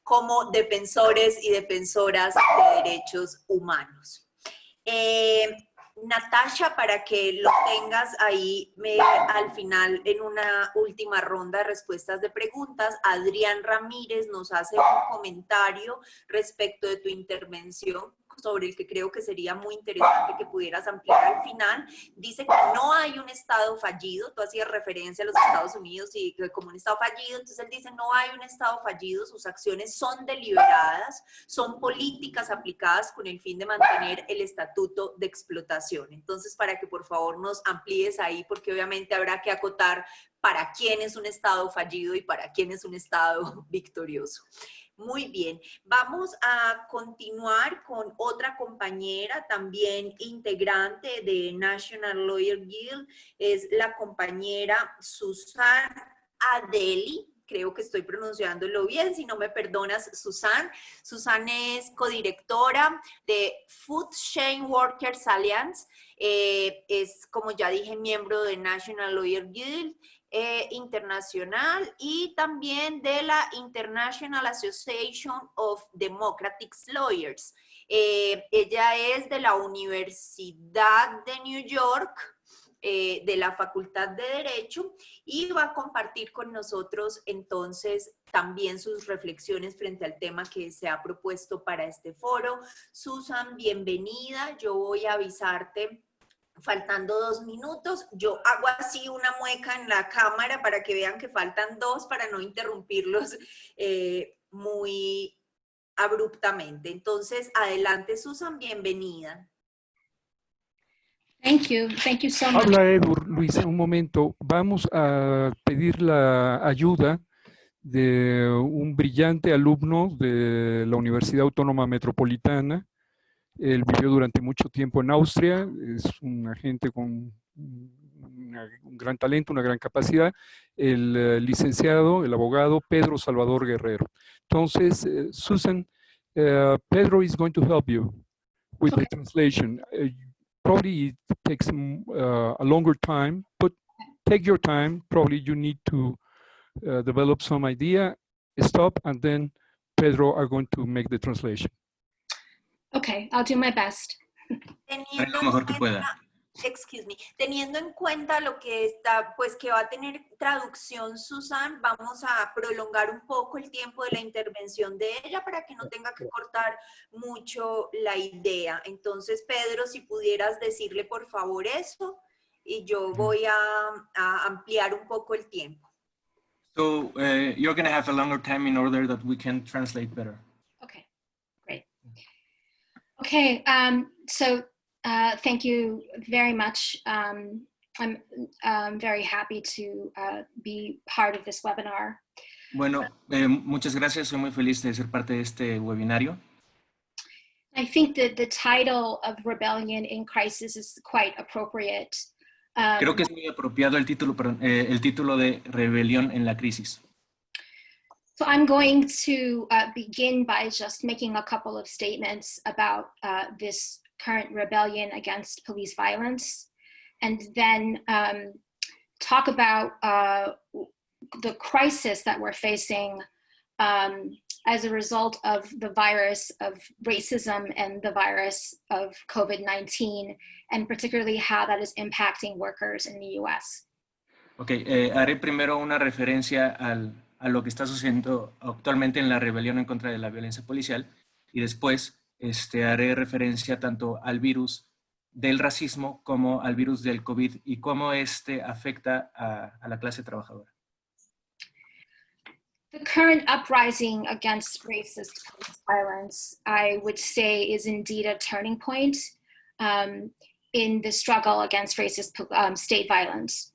como defensores y defensoras de derechos humanos. Natasha, para que lo tengas ahí al final en una última ronda de respuestas de preguntas, Adrián Ramírez nos hace un comentario respecto de tu intervención sobre el que creo que sería muy interesante que pudieras ampliar al final. Dice que no hay un Estado fallido, tú hacías referencia a los Estados Unidos y como un Estado fallido, entonces él dice no hay un Estado fallido, sus acciones son deliberadas, son políticas aplicadas con el fin de mantener el estatuto de explotación. Entonces, para que por favor nos amplíes ahí, porque obviamente habrá que acotar para quién es un Estado fallido y para quién es un Estado victorioso. Muy bien, vamos a continuar con otra compañera, también integrante de National Lawyer Guild, es la compañera Susan Adeli. Creo que estoy pronunciándolo bien, si no me perdonas, Susan. Susan es codirectora de Food Chain Workers Alliance, es, como ya dije, miembro de National Lawyer Guild internacional y también de la International Association of Democratic Lawyers. Ella es de la Universidad de New York, de la Facultad de Derecho, y va a compartir con nosotros entonces también sus reflexiones frente al tema que se ha propuesto para este foro. Susan, bienvenida. Yo voy a avisarte faltando 2 minutos. Yo hago así una mueca en la cámara para que vean que faltan 2 para no interrumpirlos muy abruptamente. Entonces, adelante, Susan, bienvenida. Thank you so much. Habla Edu, Luisa, un momento. Vamos a pedir la ayuda de un brillante alumno de la Universidad Autónoma Metropolitana. Él vivió durante mucho tiempo en Austria, es un agente con un gran talento, una gran capacidad, el licenciado, el abogado Pedro Salvador Guerrero. Entonces, Susan, Pedro is going to help you with the translation. Probably it takes a longer time, but take your time. Probably you need to develop some idea, stop, and then Pedro are going to make the translation. Okay, I'll do my best. Teniendo Lo mejor que pueda. Teniendo en cuenta lo que está, pues que va a tener traducción Susan, vamos a prolongar un poco el tiempo de la intervención de ella para que no tenga que cortar mucho la idea. Entonces, Pedro, si pudieras decirle por favor eso, y yo voy a ampliar un poco el tiempo. So you're going to have a longer time in order that we can translate better. Okay, great. Okay, so thank you very much. I'm very happy to be part of this webinar. Bueno, muchas gracias. Soy muy feliz de ser parte de este webinario. I think that the title of Rebellion in Crisis is quite appropriate. Creo que es muy apropiado el título de Rebelión en la Crisis. So I'm going to begin by just making a couple of statements about this current rebellion against police violence, and then talk about the crisis that we're facing as a result of the virus of racism and the virus of COVID-19, and particularly how that is impacting workers in the US. Ok, haré primero una referencia a lo que está sucediendo actualmente en la rebelión en contra de la violencia policial, y después haré referencia tanto al virus del racismo como al virus del COVID y cómo afecta a la clase trabajadora. The current uprising against racist police violence, I would say, is indeed a turning point in the struggle against racist state violence.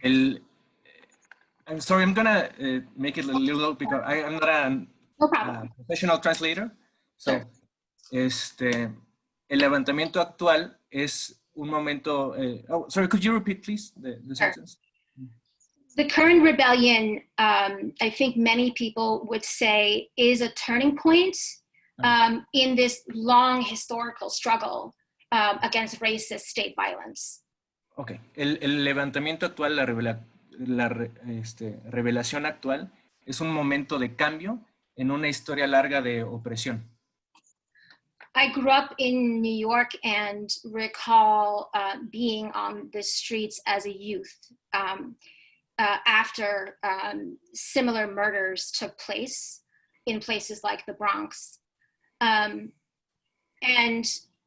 I'm sorry, I'm gonna make it a little because I'm not a professional translator. So, el levantamiento actual es un momento. Oh, sorry, could you repeat, please, the sentence? The current rebellion, I think many people would say, is a turning point in this long historical struggle against racist state violence. Okay, el levantamiento actual, la revelación actual, es un momento de cambio en una historia larga de opresión. I grew up in New York and recall being on the streets as a youth after similar murders took place in places like the Bronx. And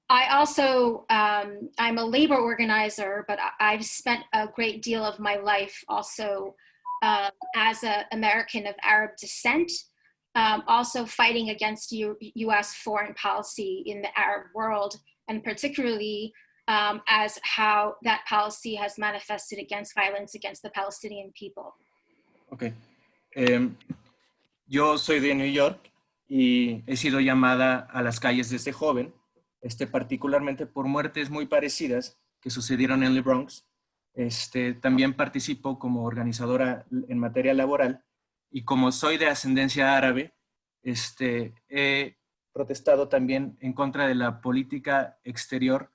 I also, I'm a labor organizer, but I've spent a great deal of my life also as an American of Arab descent, also fighting against US foreign policy in the Arab world, and particularly as how that policy has manifested against violence against the Palestinian people. Okay. Yo soy de New York y he sido llamada a las calles desde joven, particularmente por muertes muy parecidas que sucedieron en el Bronx. También participo como organizadora en materia laboral y como soy de ascendencia árabe, he protestado también en contra de la política exterior,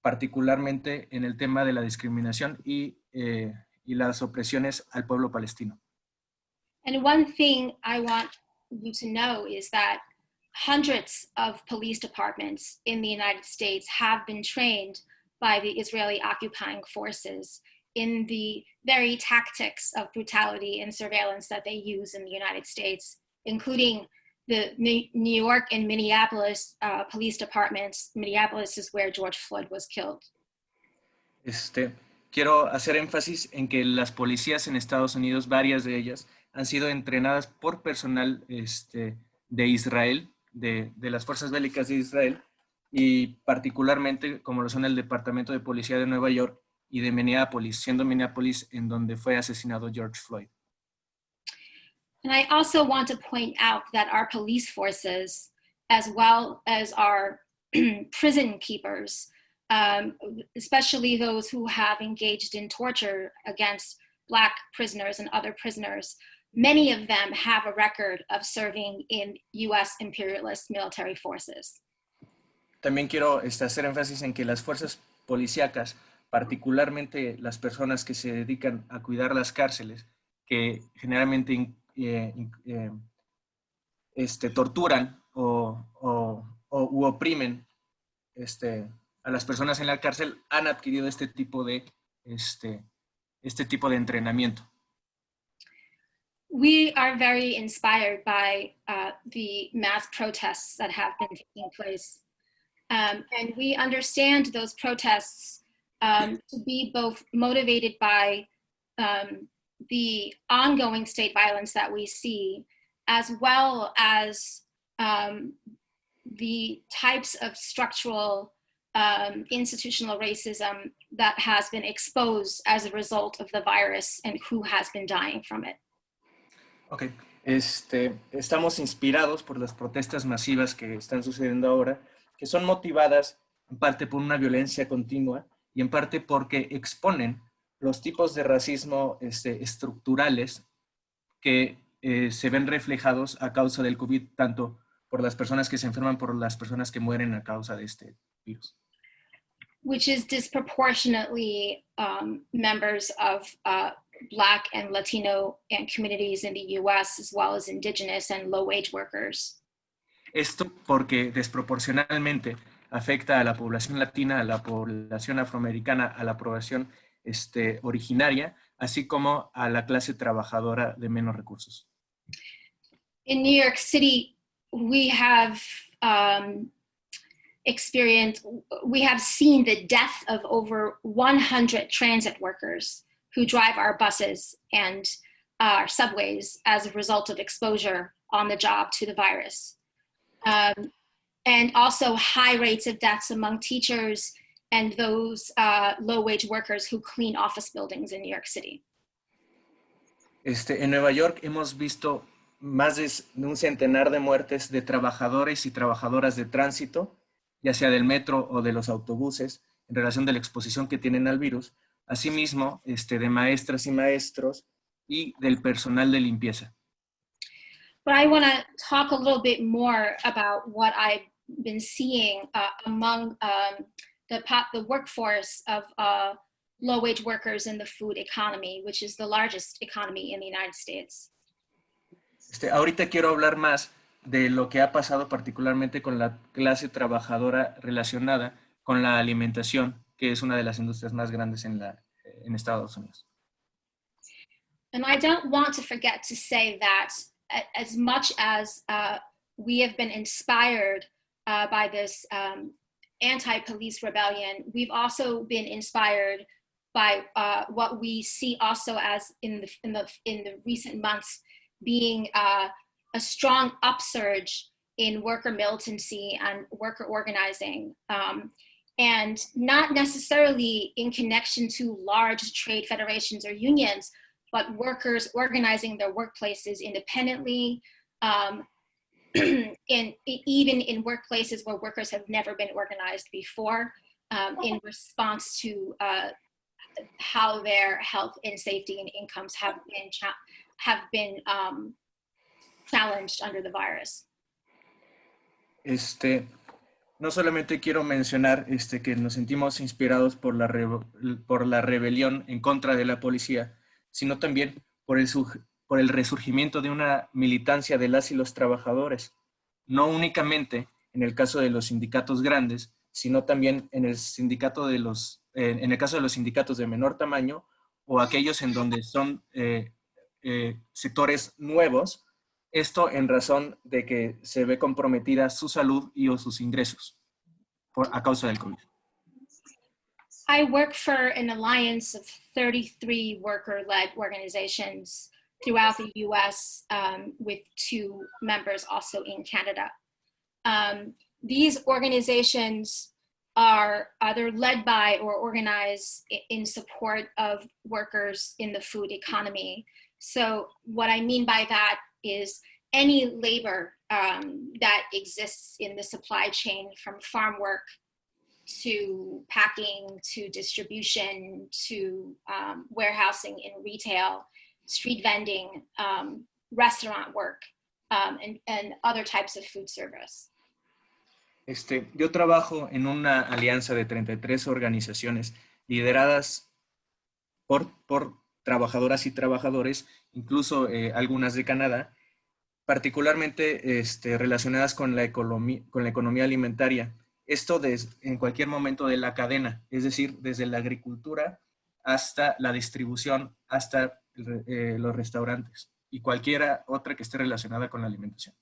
particularmente en el tema de la discriminación y las opresiones al pueblo palestino. And one thing I want you to know is that hundreds of police departments in the United States have been trained by the Israeli occupying forces in the very tactics of brutality and surveillance that they use in the United States, including the New York and Minneapolis police departments. Minneapolis is where George Floyd was killed. Quiero hacer énfasis en que las policías en Estados Unidos, varias de ellas, han sido entrenadas por personal de Israel, de las fuerzas bélicas de Israel, y particularmente como lo son el Departamento de Policía de Nueva York y de Minneapolis, siendo Minneapolis en donde fue asesinado George Floyd. And I also want to point out that our police forces, as well as our prison keepers, especially those who have engaged in torture against Black prisoners and other prisoners, many of them have a record of serving in US imperialist military forces. También quiero hacer énfasis en que las fuerzas policíacas, particularmente las personas que se dedican a cuidar las cárceles, que generalmente torturan u oprimen a las personas en la cárcel, han adquirido este tipo de entrenamiento. We are very inspired by the mass protests that have been taking place. And we understand those protests to be both motivated by the ongoing state violence that we see, as well as the types of structural institutional racism that has been exposed as a result of the virus and who has been dying from it. Ok, estamos inspirados por las protestas masivas que están sucediendo ahora, que son motivadas en parte por una violencia continua y en parte porque exponen los tipos de racismo estructurales que se ven reflejados a causa del COVID, tanto por las personas que se enferman, por las personas que mueren a causa de este virus. Which is disproportionately members of Black and Latino and communities in the US, as well as indigenous and low-wage workers. Esto porque desproporcionalmente afecta a la población latina, a la población afroamericana, a la población originaria, así como a la clase trabajadora de menos recursos. In New York City, we have seen the death of over 100 transit workers who drive our buses and our subways as a result of exposure on the job to the virus. And also high rates of deaths among teachers and those low-wage workers who clean office buildings in New York City. En Nueva York hemos visto más de un centenar de muertes de trabajadores y trabajadoras de tránsito, ya sea del metro o de los autobuses, en relación de la exposición que tienen al virus, asimismo de maestras y maestros y del personal de limpieza. But I want to talk a little bit more about what I've been seeing among the workforce of low-wage workers in the food economy, which is the largest economy in the United States. Ahorita quiero hablar más de lo que ha pasado particularmente con la clase trabajadora relacionada con la alimentación, que es una de las industrias más grandes en Estados Unidos. And I don't want to forget to say that as much as we have been inspired by this anti-police rebellion, we've also been inspired by what we see also as in the recent months being a strong upsurge in worker militancy and worker organizing, and not necessarily in connection to large trade federations or unions, but workers organizing their workplaces independently, even in workplaces where workers have never been organized before, in response to how their health and safety and incomes have been challenged under the virus. No solamente quiero mencionar que nos sentimos inspirados por la rebelión en contra de la policía, sino también por el resurgimiento de una militancia de las y los trabajadores, no únicamente en el caso de los sindicatos grandes, sino también en el caso de los sindicatos de menor tamaño o aquellos en donde son sectores nuevos, esto en razón de que se ve comprometida su salud y o sus ingresos a causa del COVID. I work for an alliance of 33 worker-led organizations throughout the US, with 2 members also in Canada. These organizations are either led by or organized in support of workers in the food economy. So what I mean by that is any labor that exists in the supply chain, from farm work to packing, to distribution, to warehousing in retail, street vending, restaurant work, and other types of food service. Yo trabajo en una alianza de 33 organizaciones lideradas por trabajadoras y trabajadores, incluso algunas de Canadá, particularmente relacionadas con la economía alimentaria. Esto en cualquier momento de la cadena, es decir, desde la agricultura hasta la distribución, hasta los restaurantes y cualquiera otra que esté relacionada con la alimentación.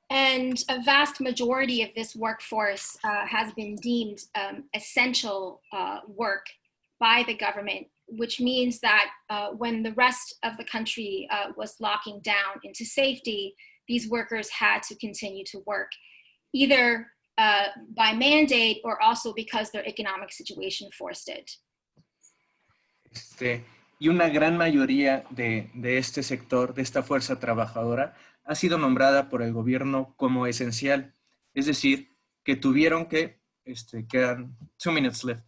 And a vast majority of this workforce has been deemed essential work by the government, which means that when the rest of the country was locking down into safety, these workers had to continue to work, either by mandate or also because their economic situation forced it. Y una gran mayoría de este sector, de esta fuerza trabajadora, ha sido nombrada por el gobierno como esencial. Es decir, que tuvieron que, quedan 2 minutes left,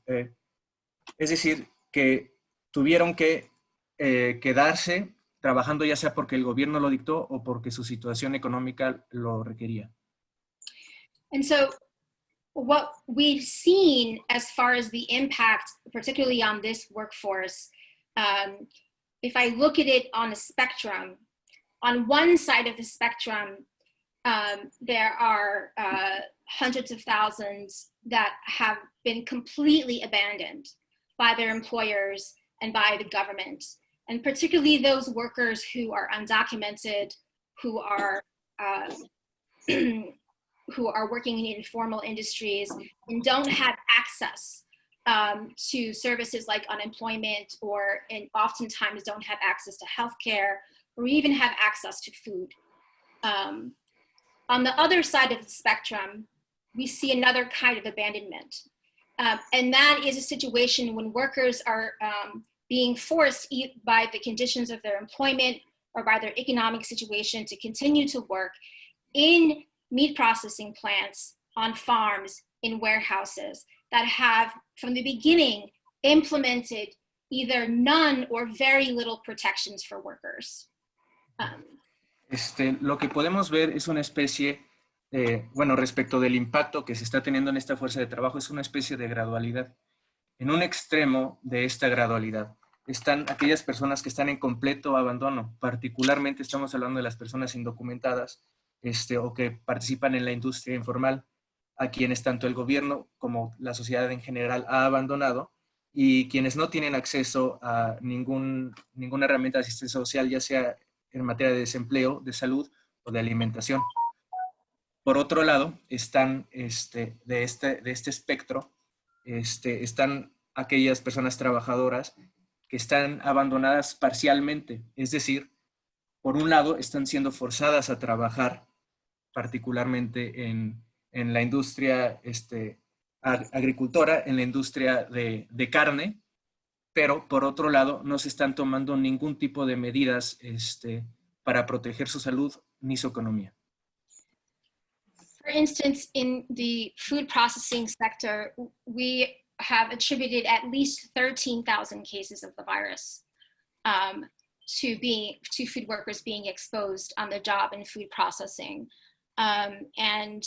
es decir, que tuvieron que quedarse trabajando ya sea porque el gobierno lo dictó o porque su situación económica lo requería. And so what we've seen as far as the impact, particularly on this workforce, if I look at it on a spectrum, on one side of the spectrum, there are hundreds of thousands that have been completely abandoned by their employers and by the government, and particularly those workers who are undocumented, who are who are working in informal industries and don't have access to services like unemployment, and oftentimes don't have access to healthcare, or even have access to food. On the other side of the spectrum, we see another kind of abandonment. And that is a situation when workers are being forced by the conditions of their employment or by their economic situation to continue to work in meat processing plants, on farms, in warehouses that have, from the beginning, implemented either none or very little protections for workers. Lo que podemos ver es una especie, bueno, respecto del impacto que se está teniendo en esta fuerza de trabajo, es una especie de gradualidad. En un extremo de esta gradualidad están aquellas personas que están en completo abandono. Particularmente estamos hablando de las personas indocumentadas o que participan en la industria informal, a quienes tanto el gobierno como la sociedad en general ha abandonado, y quienes no tienen acceso a ninguna herramienta de asistencia social, ya sea en materia de desempleo, de salud o de alimentación. Por otro lado, están de este espectro, están aquellas personas trabajadoras que están abandonadas parcialmente, es decir, por un lado están siendo forzadas a trabajar, particularmente en la industria agricultora, en la industria de carne, pero por otro lado no se están tomando ningún tipo de medidas para proteger su salud ni su economía. For instance, in the food processing sector, we have attributed at least 13,000 cases of the virus to food workers being exposed on the job in food processing, and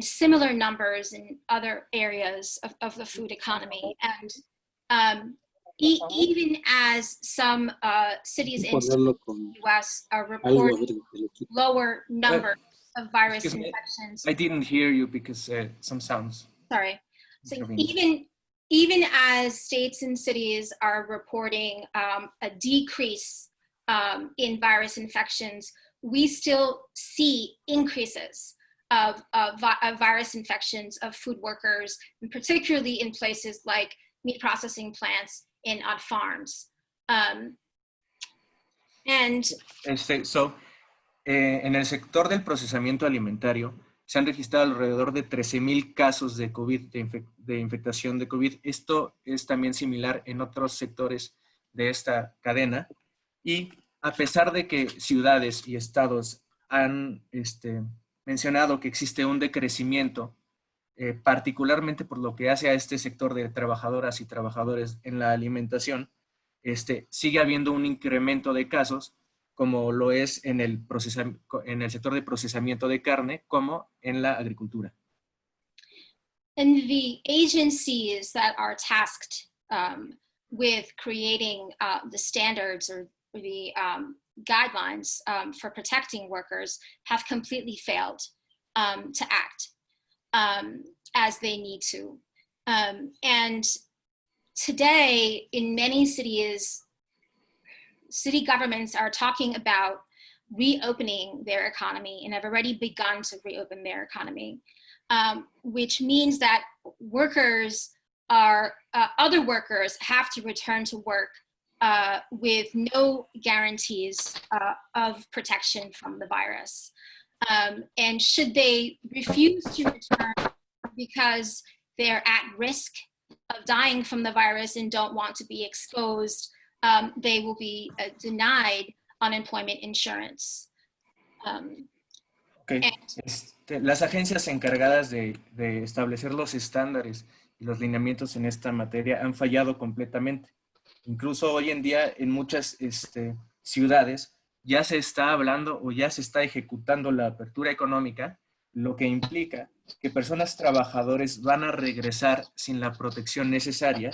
similar numbers in other areas of the food economy. And even as some cities in the US are reporting lower numbers of virus infections. I didn't hear you because some sounds. Sorry. So even as states and cities are reporting a decrease in virus infections, we still see increases of virus infections of food workers, and particularly in places like meat processing plants and on farms. En el sector del procesamiento alimentario se han registrado alrededor de 13,000 casos de COVID, de infectación de COVID. Esto es también similar en otros sectores de esta cadena. Y a pesar de que ciudades y estados han mencionado que existe un decrecimiento, particularmente por lo que hace a este sector de trabajadoras y trabajadores en la alimentación, sigue habiendo un incremento de casos, como lo es en el sector de procesamiento de carne, como en la agricultura. And the agencies that are tasked with creating the standards or the guidelines for protecting workers have completely failed to act as they need to. And today, in many cities, city governments are talking about reopening their economy and have already begun to reopen their economy, which means that workers are, other workers have to return to work with no guarantees of protection from the virus. And should they refuse to return because they're at risk of dying from the virus and don't want to be exposed, they will be denied unemployment insurance. Okay. Las agencias encargadas de establecer los estándares y los lineamientos en esta materia han fallado completamente. Incluso hoy en día en muchas ciudades ya se está hablando o ya se está ejecutando la apertura económica, lo que implica que personas trabajadores van a regresar sin la protección necesaria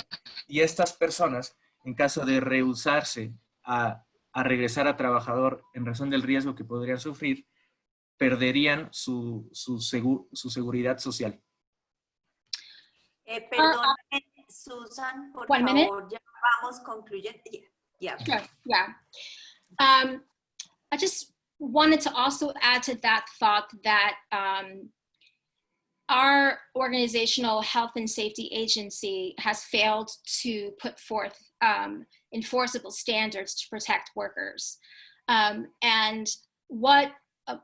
y estas personas, en caso de rehusarse a regresar a trabajador en razón del riesgo que podrían sufrir, perderían su seguridad social. Perdóname, Susan, por favor, ya vamos concluyendo. Yeah. Sure, yeah. I just wanted to also add to that thought that our organizational health and safety agency has failed to put forth enforceable standards to protect workers. And what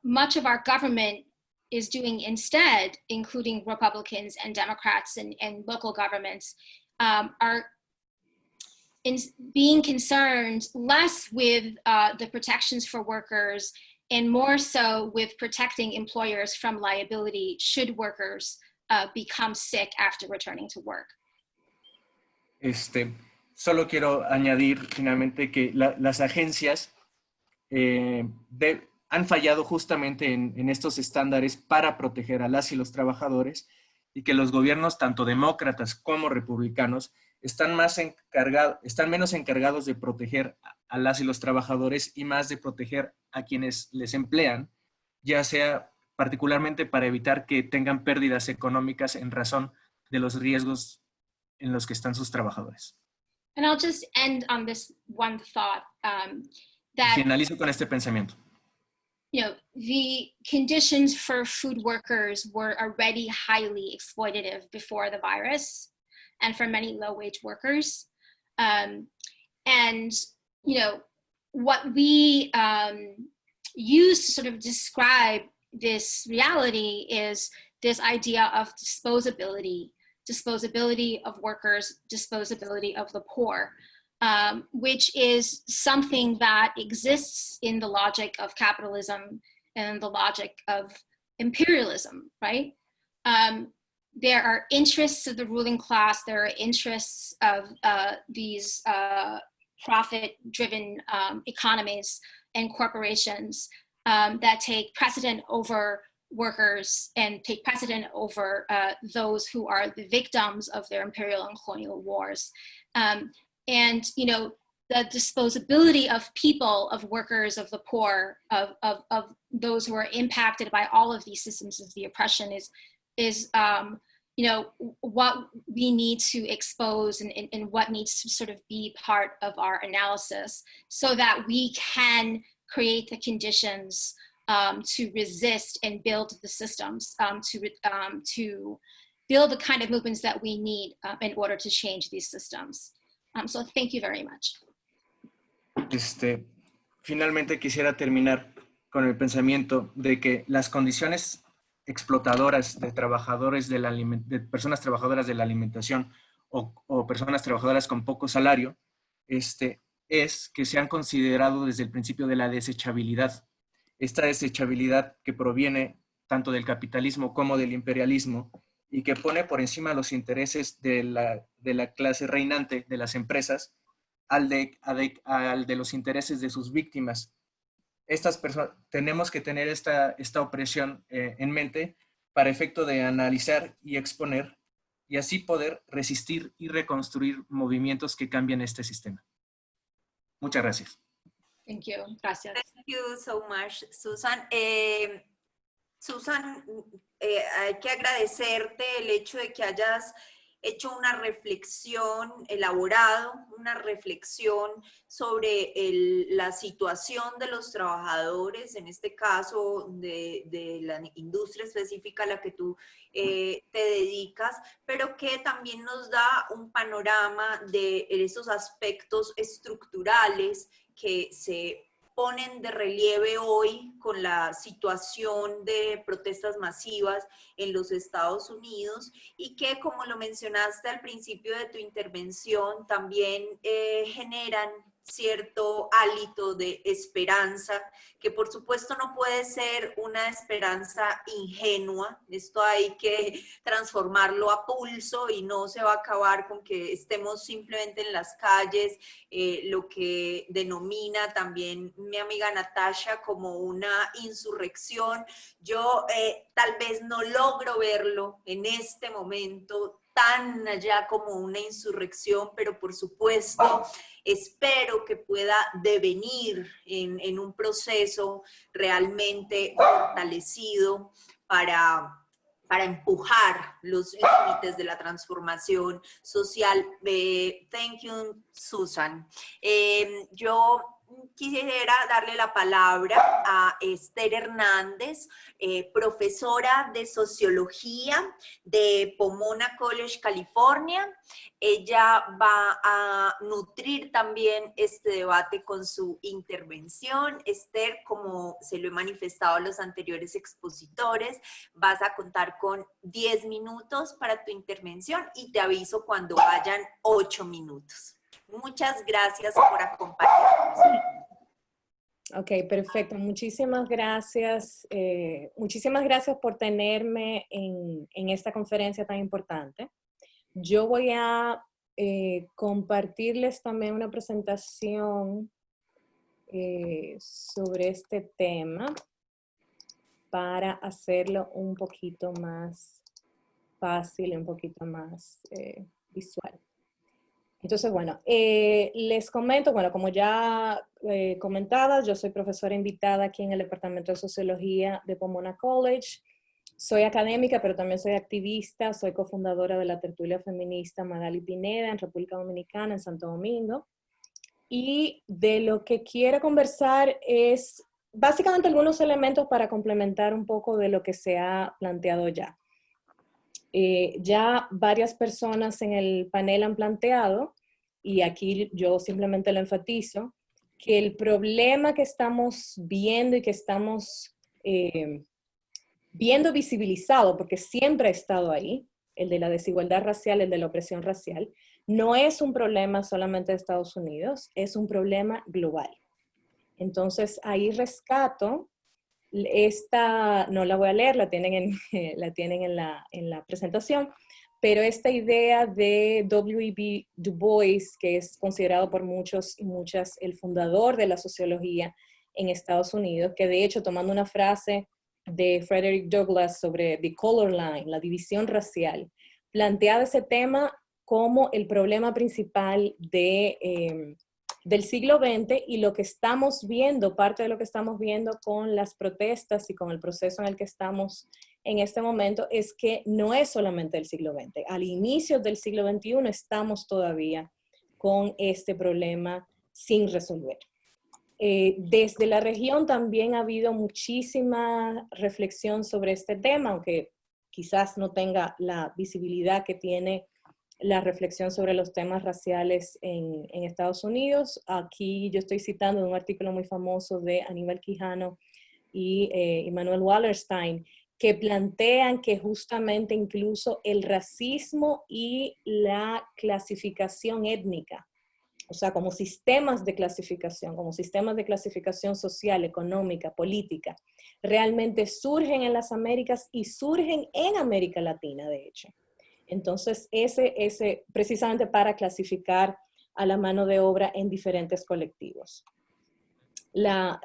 much of our government is doing instead, including Republicans and Democrats and local governments, are being concerned less with the protections for workers and more so with protecting employers from liability should workers become sick after returning to work. Solo quiero añadir finalmente que las agencias han fallado justamente en estos estándares para proteger a las y los trabajadores y que los gobiernos, tanto demócratas como republicanos, están menos encargados de proteger a las y los trabajadores y más de proteger a quienes les emplean, ya sea particularmente para evitar que tengan pérdidas económicas en razón de los riesgos en los que están sus trabajadores. And I'll just end on this one thought that finalizo con este pensamiento. You know, the conditions for food workers were already highly exploitative before the virus and for many low-wage workers. And, you know, what we use to sort of describe this reality is this idea of disposability of workers, disposability of the poor, which is something that exists in the logic of capitalism and the logic of imperialism, right? There are interests of the ruling class, there are interests of these profit-driven economies and corporations that take precedent over workers and take precedent over those who are the victims of their imperial and colonial wars. And, you know, the disposability of people, of workers, of the poor, of those who are impacted by all of these systems of the oppression is you know, what we need to expose and what needs to sort of be part of our analysis so that we can create the conditions to resist and build the systems, to build the kind of movements that we need in order to change these systems. So thank you very much. Finalmente quisiera terminar con el pensamiento de que las condiciones explotadoras de trabajadores de personas trabajadoras de la alimentación o personas trabajadoras con poco salario, es que se han considerado desde el principio de la desechabilidad. Esta desechabilidad que proviene tanto del capitalismo como del imperialismo y que pone por encima los intereses de la clase reinante de las empresas al de los intereses de sus víctimas. Estas personas, tenemos que tener esta opresión en mente para efecto de analizar y exponer y así poder resistir y reconstruir movimientos que cambian este sistema. Muchas gracias. Thank you. Gracias. Thank you so much, Susan. Susan, hay que agradecerte el hecho de que hayas hecho una reflexión, elaborado una reflexión sobre la situación de los trabajadores, en este caso de la industria específica a la que tú te dedicas, pero que también nos da un panorama de esos aspectos estructurales que se ponen de relieve hoy con la situación de protestas masivas en los Estados Unidos y que, como lo mencionaste al principio de tu intervención, también generan cierto hálito de esperanza, que por supuesto no puede ser una esperanza ingenua. Esto hay que transformarlo a pulso y no se va a acabar con que estemos simplemente en las calles, lo que denomina también mi amiga Natasha como una insurrección. Yo tal vez no logro verlo en este momento tan allá como una insurrección, pero por supuesto espero que pueda devenir en un proceso realmente fortalecido para empujar los límites de la transformación social. Thank you, Susan. Yo quisiera darle la palabra a Esther Hernández, profesora de Sociología de Pomona College, California. Ella va a nutrir también este debate con su intervención. Esther, como se lo he manifestado a los anteriores expositores, vas a contar con 10 minutos para tu intervención y te aviso cuando vayan 8 minutos. Muchas gracias por acompañarnos. Ok, perfecto. Muchísimas gracias. Muchísimas gracias por tenerme en esta conferencia tan importante. Yo voy a compartirles también una presentación sobre este tema para hacerlo un poquito más fácil, un poquito más visual. Entonces, bueno, les comento, bueno, como ya comentaba, yo soy profesora invitada aquí en el Departamento de Sociología de Pomona College. Soy académica, pero también soy activista, soy cofundadora de la tertulia feminista Magali Pineda en República Dominicana, en Santo Domingo. Y de lo que quiero conversar es básicamente algunos elementos para complementar un poco de lo que se ha planteado ya. Ya varias personas en el panel han planteado, y aquí yo simplemente lo enfatizo, que el problema que estamos viendo y que estamos viendo visibilizado, porque siempre ha estado ahí, el de la desigualdad racial, el de la opresión racial, no es un problema solamente de Estados Unidos, es un problema global. Entonces ahí rescato esta, no la voy a leer, la tienen en la presentación, pero esta idea de W.E.B. Du Bois, que es considerado por muchos y muchas el fundador de la sociología en Estados Unidos, que de hecho, tomando una frase de Frederick Douglass sobre the color line, la división racial, planteaba ese tema como el problema principal del siglo XX, y lo que estamos viendo, parte de lo que estamos viendo con las protestas y con el proceso en el que estamos en este momento, es que no es solamente el siglo XX. Al inicio del siglo XXI estamos todavía con este problema sin resolver. Desde la región también ha habido muchísima reflexión sobre este tema, aunque quizás no tenga la visibilidad que tiene la reflexión sobre los temas raciales en Estados Unidos. Aquí yo estoy citando de un artículo muy famoso de Aníbal Quijano y Immanuel Wallerstein, que plantean que justamente incluso el racismo y la clasificación étnica, o sea, como sistemas de clasificación social, económica, política, realmente surgen en las Américas y surgen en América Latina, de hecho. Entonces, ese precisamente para clasificar a la mano de obra en diferentes colectivos. La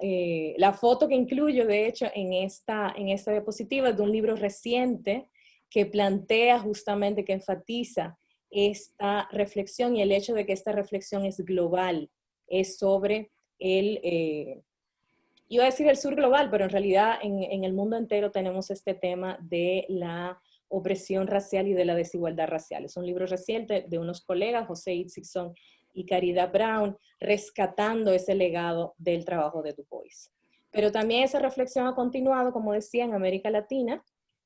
foto que incluyo, de hecho, en esta diapositiva es de un libro reciente que plantea justamente, que enfatiza esta reflexión y el hecho de que esta reflexión es global, es sobre iba a decir el sur global, pero en realidad en el mundo entero tenemos este tema de la opresión racial y de la desigualdad racial. Es un libro reciente de unos colegas, José Itzigson y Caridad Brown, rescatando ese legado del trabajo de Du Bois. Pero también esa reflexión ha continuado, como decía, en América Latina.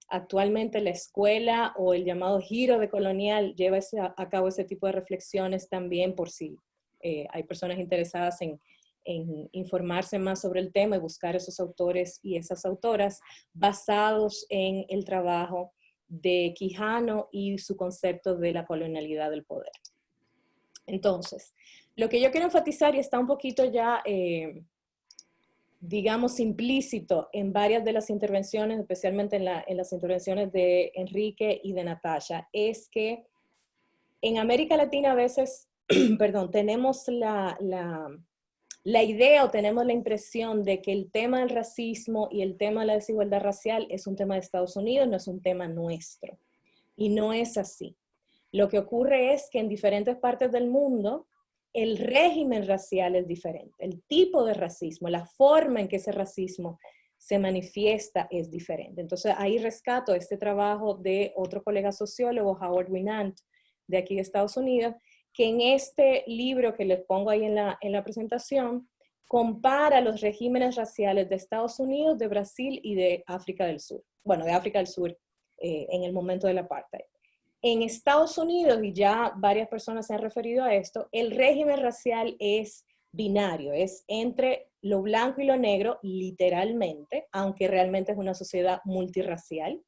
Actualmente la escuela o el llamado giro decolonial lleva a cabo ese tipo de reflexiones también, por si hay personas interesadas en informarse más sobre el tema y buscar esos autores y esas autoras basados en el trabajo de Quijano y su concepto de la colonialidad del poder. Entonces, lo que yo quiero enfatizar, y está un poquito ya, digamos, implícito en varias de las intervenciones, especialmente en las intervenciones de Enrique y de Natasha, es que en América Latina a veces, perdón, tenemos la idea o tenemos la impresión de que el tema del racismo y el tema de la desigualdad racial es un tema de Estados Unidos, no es un tema nuestro. Y no es así. Lo que ocurre es que en diferentes partes del mundo el régimen racial es diferente. El tipo de racismo, la forma en que ese racismo se manifiesta es diferente. Entonces ahí rescato este trabajo de otro colega sociólogo, Howard Winant, de aquí de Estados Unidos, que en este libro que les pongo ahí en la presentación, compara los regímenes raciales de Estados Unidos, de Brasil y de África del Sur. Bueno, de África del Sur en el momento del apartheid. En Estados Unidos, y ya varias personas se han referido a esto, el régimen racial es binario, es entre lo blanco y lo negro, literalmente, aunque realmente es una sociedad multirracial.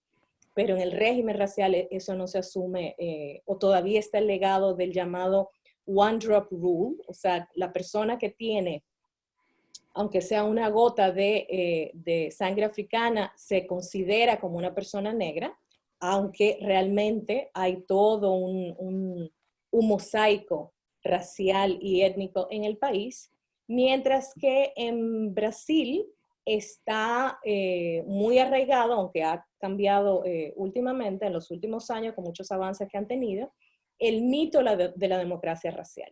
Pero en el régimen racial eso no se asume, o todavía está el legado del llamado one drop rule, o sea, la persona que tiene, aunque sea una gota de sangre africana, se considera como una persona negra, aunque realmente hay todo un mosaico racial y étnico en el país, mientras que en Brasil está muy arraigado, aunque ha cambiado últimamente, en los últimos años, con muchos avances que han tenido, el mito de la democracia racial.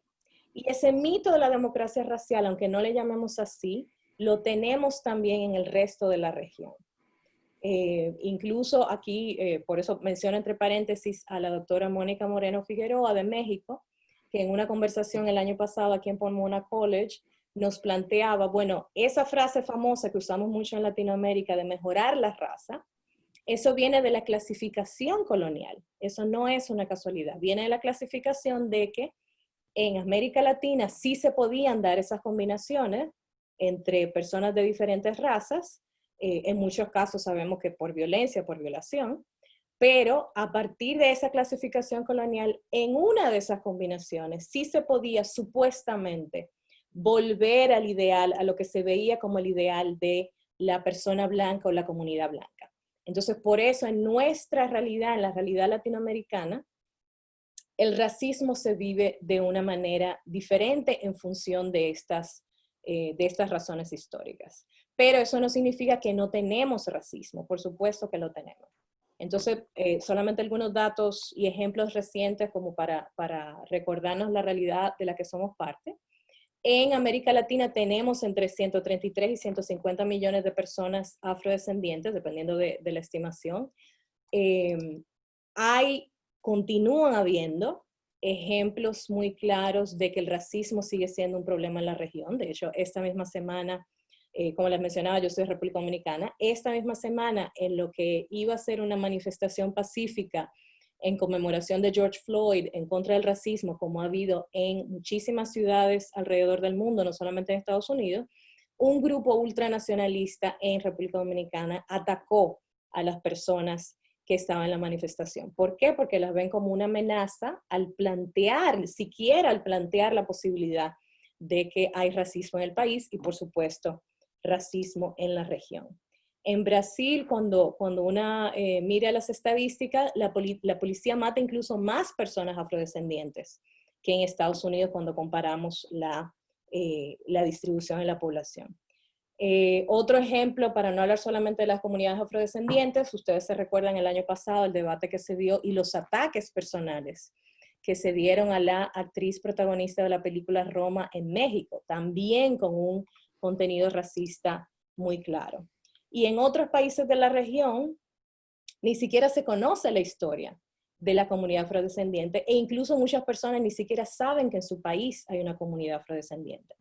Y ese mito de la democracia racial, aunque no le llamemos así, lo tenemos también en el resto de la región. Incluso aquí, por eso menciono entre paréntesis a la doctora Mónica Moreno Figueroa de México, que en una conversación el año pasado aquí en Pomona College nos planteaba, bueno, esa frase famosa que usamos mucho en Latinoamérica de mejorar la raza, eso viene de la clasificación colonial, eso no es una casualidad, viene de la clasificación de que en América Latina sí se podían dar esas combinaciones entre personas de diferentes razas, en muchos casos sabemos que por violencia, por violación, pero a partir de esa clasificación colonial, en una de esas combinaciones sí se podía supuestamente volver al ideal, a lo que se veía como el ideal de la persona blanca o la comunidad blanca. Entonces, por eso en nuestra realidad, en la realidad latinoamericana, el racismo se vive de una manera diferente en función de estas razones históricas. Pero eso no significa que no tenemos racismo, por supuesto que lo tenemos. Entonces, solamente algunos datos y ejemplos recientes como para recordarnos la realidad de la que somos parte. En América Latina tenemos entre 133 y 150 millones de personas afrodescendientes, dependiendo de la estimación. Continúan habiendo ejemplos muy claros de que el racismo sigue siendo un problema en la región. De hecho, esta misma semana, como les mencionaba, yo soy de República Dominicana, esta misma semana en lo que iba a ser una manifestación pacífica en conmemoración de George Floyd en contra del racismo, como ha habido en muchísimas ciudades alrededor del mundo, no solamente en Estados Unidos, un grupo ultranacionalista en República Dominicana atacó a las personas que estaban en la manifestación. ¿Por qué? Porque las ven como una amenaza siquiera al plantear la posibilidad de que hay racismo en el país y, por supuesto, racismo en la región. En Brasil, cuando una mira las estadísticas, la policía mata incluso más personas afrodescendientes que en Estados Unidos cuando comparamos la distribución de la población. Otro ejemplo, para no hablar solamente de las comunidades afrodescendientes, ustedes se recuerdan el año pasado el debate que se dio y los ataques personales que se dieron a la actriz protagonista de la película Roma en México, también con un contenido racista muy claro. Y en otros países de la región, ni siquiera se conoce la historia de la comunidad afrodescendiente, e incluso muchas personas ni siquiera saben que en su país hay una comunidad afrodescendiente.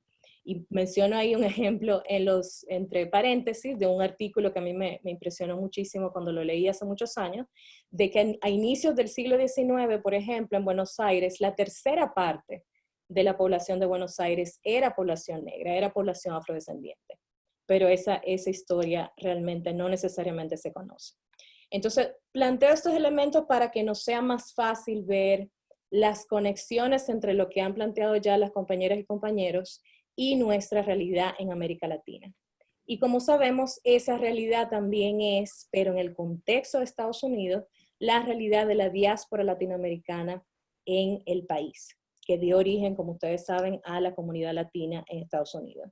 Y menciono ahí un ejemplo entre paréntesis de un artículo que a mí me impresionó muchísimo cuando lo leí hace muchos años, de que a inicios del siglo XIX, por ejemplo, en Buenos Aires, la tercera parte de la población de Buenos Aires era población negra, era población afrodescendiente. Pero esa historia realmente no necesariamente se conoce. Entonces, planteo estos elementos para que nos sea más fácil ver las conexiones entre lo que han planteado ya las compañeras y compañeros y nuestra realidad en América Latina. Y como sabemos, esa realidad también es, pero en el contexto de Estados Unidos, la realidad de la diáspora latinoamericana en el país, que dio origen, como ustedes saben, a la comunidad latina en Estados Unidos.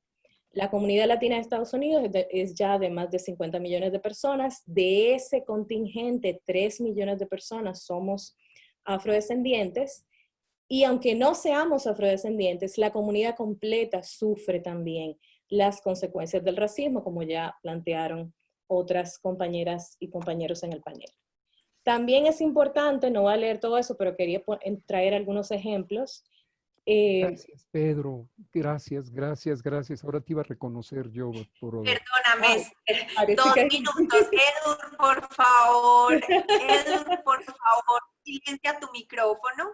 La comunidad latina de Estados Unidos es ya de más de 50 millones de personas. De ese contingente, 3 millones de personas somos afrodescendientes. Y aunque no seamos afrodescendientes, la comunidad completa sufre también las consecuencias del racismo, como ya plantearon otras compañeras y compañeros en el panel. También es importante, no voy a leer todo eso, pero quería traer algunos ejemplos. Gracias, Pedro. Gracias, gracias, gracias. Ahora te iba a reconocer yo. Perdóname, Esther. 2 minutos. Edu, por favor. Edu, por favor, silencia tu micrófono.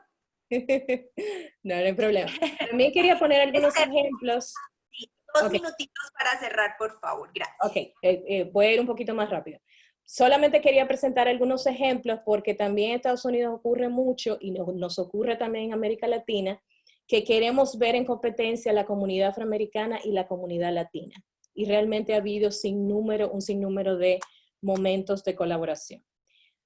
No hay problema. También quería poner algunos ejemplos. Sí, 2 minutitos para cerrar, por favor. Gracias. Ok, voy a ir un poquito más rápido. Solamente quería presentar algunos ejemplos porque también en Estados Unidos ocurre mucho y nos ocurre también en América Latina que queremos ver en competencia la comunidad afroamericana y la comunidad latina. Y realmente ha habido un sinnúmero de momentos de colaboración.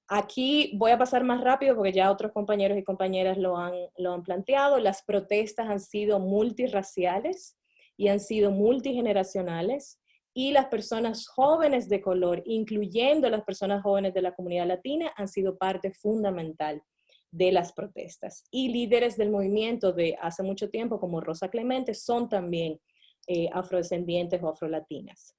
Aquí voy a pasar más rápido porque ya otros compañeros y compañeras lo han planteado. Las protestas han sido multirraciales y han sido multigeneracionales, y las personas jóvenes de color, incluyendo las personas jóvenes de la comunidad latina, han sido parte fundamental de las protestas. Y líderes del movimiento de hace mucho tiempo, como Rosa Clemente, son también afrodescendientes o afrolatinas.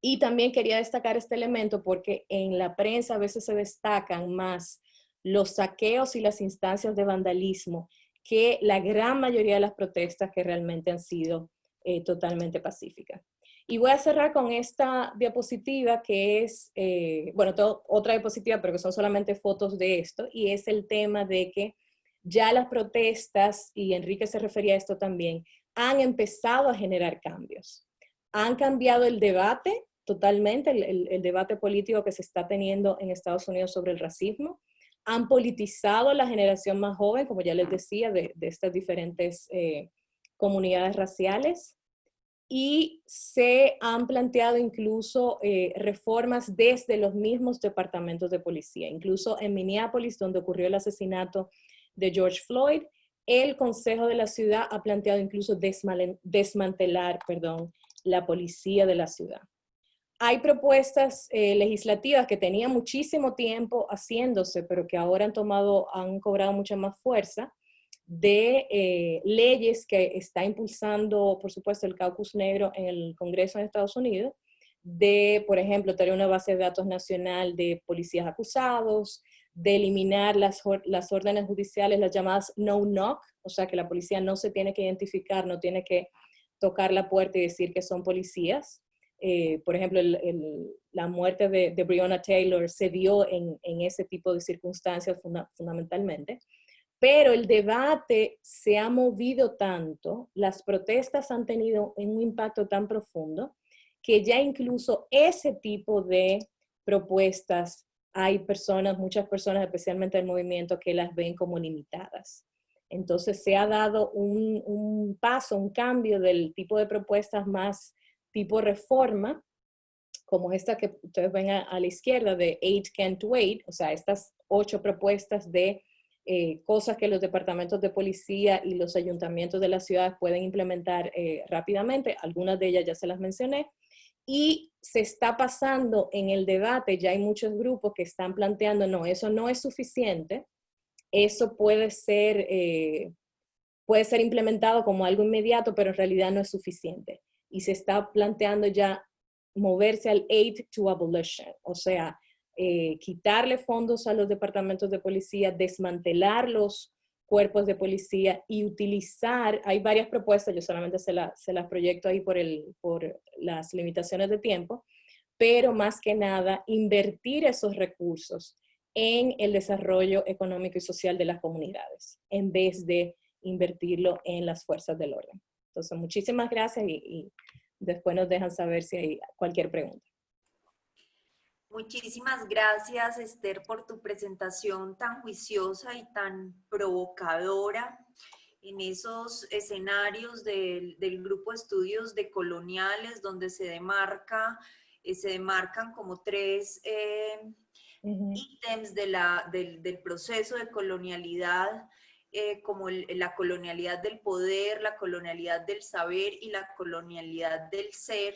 Y también quería destacar este elemento porque en la prensa a veces se destacan más los saqueos y las instancias de vandalismo que la gran mayoría de las protestas que realmente han sido totalmente pacíficas. Y voy a cerrar con esta diapositiva que es, otra diapositiva, pero que son solamente fotos de esto, y es el tema de que ya las protestas, y Enrique se refería a esto también, han empezado a generar cambios. Han cambiado el debate totalmente, el debate político que se está teniendo en Estados Unidos sobre el racismo. Han politizado la generación más joven, como ya les decía, de estas diferentes comunidades raciales. Y se han planteado incluso reformas desde los mismos departamentos de policía. Incluso en Minneapolis, donde ocurrió el asesinato de George Floyd, el Consejo de la Ciudad ha planteado incluso desmantelar la policía de la ciudad. Hay propuestas legislativas que tenían muchísimo tiempo haciéndose, pero que ahora han cobrado mucha más fuerza, de leyes que está impulsando, por supuesto, el Caucus Negro en el Congreso de Estados Unidos, de, por ejemplo, tener una base de datos nacional de policías acusados, de eliminar las órdenes judiciales, las llamadas no-knock, o sea, que la policía no se tiene que identificar, no tiene que tocar la puerta y decir que son policías. Por ejemplo, la muerte de Breonna Taylor se dio en ese tipo de circunstancias fundamentalmente. Pero el debate se ha movido tanto, las protestas han tenido un impacto tan profundo, que ya incluso ese tipo de propuestas hay muchas personas, especialmente del movimiento, que las ven como limitadas. Entonces se ha dado un paso, un cambio del tipo de propuestas más tipo reforma, como esta que ustedes ven a la izquierda de 8 Can't Wait, o sea, estas 8 propuestas de cosas que los departamentos de policía y los ayuntamientos de las ciudades pueden implementar rápidamente. Algunas de ellas ya se las mencioné. Y se está pasando en el debate, ya hay muchos grupos que están planteando, no, eso no es suficiente, eso puede ser implementado como algo inmediato, pero en realidad no es suficiente. Y se está planteando ya moverse al aid to abolition, o sea, quitarle fondos a los departamentos de policía, desmantelar los cuerpos de policía y utilizar, hay varias propuestas, yo solamente se las proyecto ahí por las limitaciones de tiempo, pero más que nada invertir esos recursos en el desarrollo económico y social de las comunidades, en vez de invertirlo en las fuerzas del orden. Entonces, muchísimas gracias y después nos dejan saber si hay cualquier pregunta. Muchísimas gracias, Esther, por tu presentación tan juiciosa y tan provocadora en esos escenarios del grupo de estudios decoloniales, donde se demarcan como tres ítems del proceso de colonialidad, como la colonialidad del poder, la colonialidad del saber y la colonialidad del ser.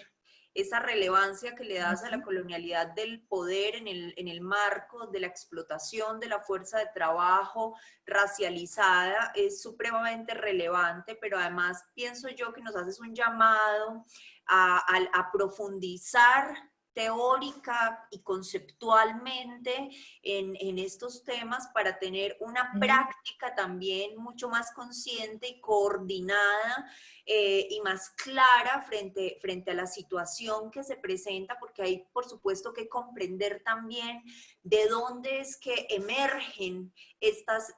Esa relevancia que le das a la colonialidad del poder en el marco de la explotación de la fuerza de trabajo racializada es supremamente relevante, pero además pienso yo que nos haces un llamado a profundizar teórica y conceptualmente en estos temas para tener una práctica también mucho más consciente y coordinada y más clara frente a la situación que se presenta, porque hay por supuesto que comprender también de dónde es que emergen estas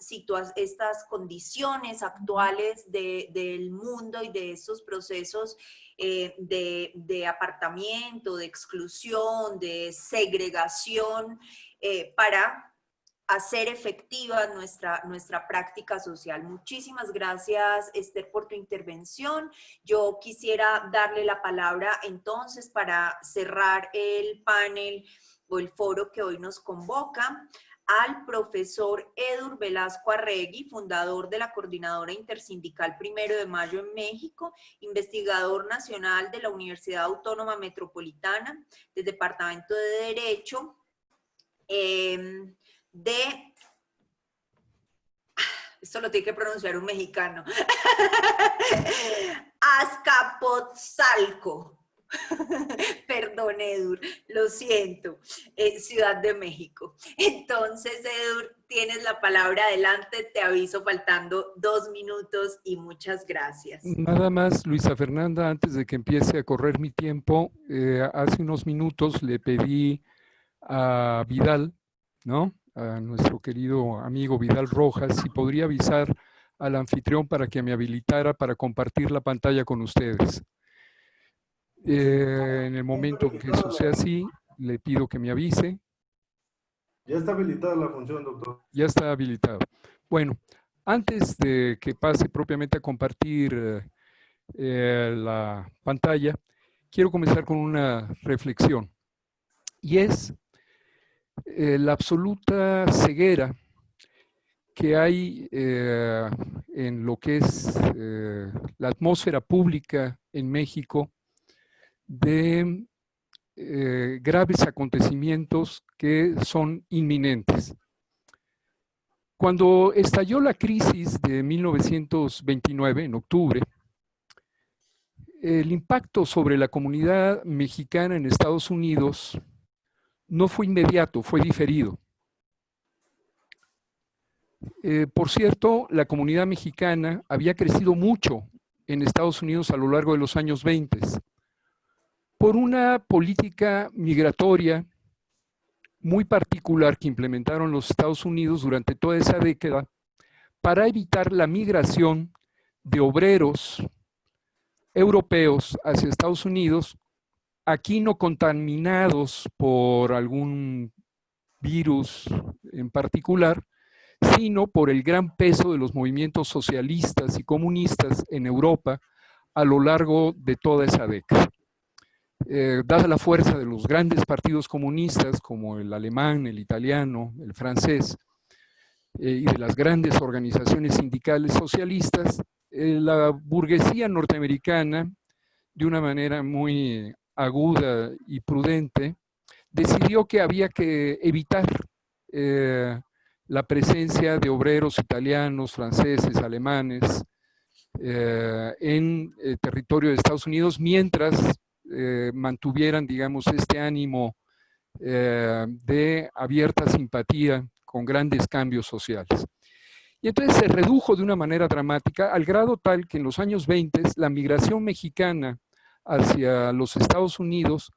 condiciones actuales del mundo y de estos procesos de apartamiento, de exclusión, de segregación, para hacer efectiva nuestra práctica social. Muchísimas gracias, Esther, por tu intervención. Yo quisiera darle la palabra entonces para cerrar el panel o el foro que hoy nos convoca al profesor Edur Velasco Arregui, fundador de la Coordinadora Intersindical 1 de Mayo en México, investigador nacional de la Universidad Autónoma Metropolitana, del Departamento de Derecho, esto lo tiene que pronunciar un mexicano, Azcapotzalco. Perdón, Edur, lo siento, Ciudad de México. Entonces, Edur, tienes la palabra, adelante, te aviso faltando 2 minutos y muchas gracias. Nada más, Luisa Fernanda, antes de que empiece a correr mi tiempo, hace unos minutos le pedí a Vidal, ¿no?, a nuestro querido amigo Vidal Rojas, si podría avisar al anfitrión para que me habilitara para compartir la pantalla con ustedes. En el momento que eso sea así, le pido que me avise. Ya está habilitada la función, doctor. Ya está habilitado. Bueno, antes de que pase propiamente a compartir la pantalla, quiero comenzar con una reflexión. Y es la absoluta ceguera que hay en lo que es la atmósfera pública en México de graves acontecimientos que son inminentes. Cuando estalló la crisis de 1929, en octubre, el impacto sobre la comunidad mexicana en Estados Unidos no fue inmediato, fue diferido. Por cierto, la comunidad mexicana había crecido mucho en Estados Unidos a lo largo de los años 20 por una política migratoria muy particular que implementaron los Estados Unidos durante toda esa década para evitar la migración de obreros europeos hacia Estados Unidos, aquí no contaminados por algún virus en particular, sino por el gran peso de los movimientos socialistas y comunistas en Europa a lo largo de toda esa década. Dada la fuerza de los grandes partidos comunistas como el alemán, el italiano, el francés, y de las grandes organizaciones sindicales socialistas, la burguesía norteamericana, de una manera muy aguda y prudente, decidió que había que evitar la presencia de obreros italianos, franceses, alemanes en territorio de Estados Unidos mientras mantuvieran, digamos, este ánimo de abierta simpatía con grandes cambios sociales. Y entonces se redujo de una manera dramática al grado tal que en los años 20 la migración mexicana hacia los Estados Unidos,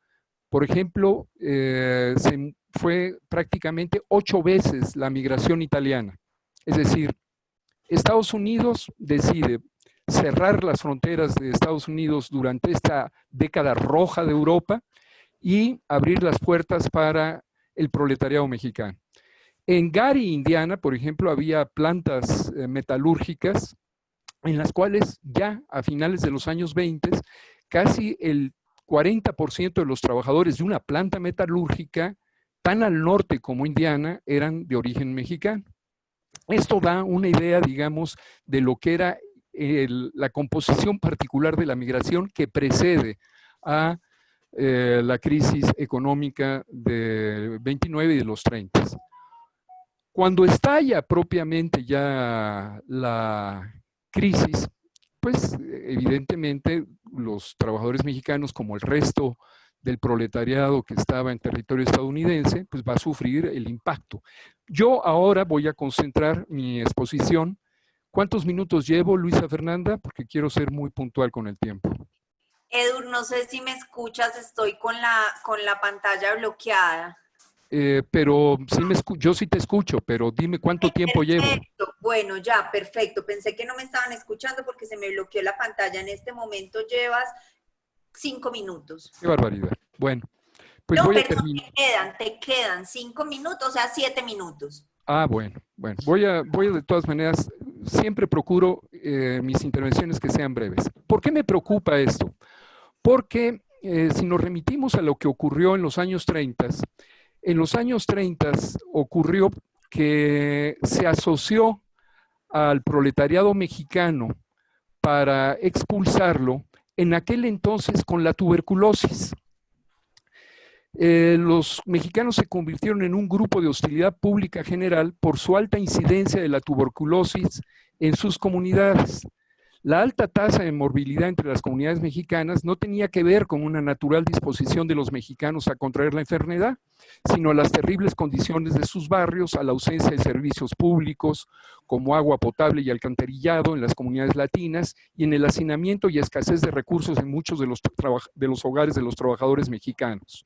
por ejemplo, fue prácticamente 8 veces la migración italiana. Es decir, Estados Unidos decide cerrar las fronteras de Estados Unidos durante esta década roja de Europa y abrir las puertas para el proletariado mexicano. En Gary, Indiana, por ejemplo, había plantas metalúrgicas en las cuales ya a finales de los años 20 casi el 40% de los trabajadores de una planta metalúrgica tan al norte como Indiana eran de origen mexicano. Esto da una idea, digamos, de lo que era la composición particular de la migración que precede a la crisis económica de 29 y de los 30. Cuando estalla propiamente ya la crisis, pues evidentemente los trabajadores mexicanos, como el resto del proletariado que estaba en territorio estadounidense, pues va a sufrir el impacto. Yo ahora voy a concentrar mi exposición. ¿Cuántos minutos llevo, Luisa Fernanda? Porque quiero ser muy puntual con el tiempo. Edu, no sé si me escuchas, estoy con la pantalla bloqueada. Pero sí yo sí te escucho, pero dime cuánto tiempo llevo. Bueno, ya, perfecto. Pensé que no me estaban escuchando porque se me bloqueó la pantalla. En este momento llevas 5 minutos. Qué barbaridad. Bueno, pues no, voy a perdón, terminar. te quedan 5 minutos, o sea, 7 minutos. Ah, bueno. Voy a de todas maneras, siempre procuro mis intervenciones que sean breves. ¿Por qué me preocupa esto? Porque si nos remitimos a lo que ocurrió en los años 30, en los años 30 ocurrió que se asoció al proletariado mexicano para expulsarlo en aquel entonces con la tuberculosis. Los mexicanos se convirtieron en un grupo de hostilidad pública general por su alta incidencia de la tuberculosis en sus comunidades. La alta tasa de morbilidad entre las comunidades mexicanas no tenía que ver con una natural disposición de los mexicanos a contraer la enfermedad, sino a las terribles condiciones de sus barrios, a la ausencia de servicios públicos como agua potable y alcantarillado en las comunidades latinas y en el hacinamiento y escasez de recursos en muchos de los hogares de los trabajadores mexicanos.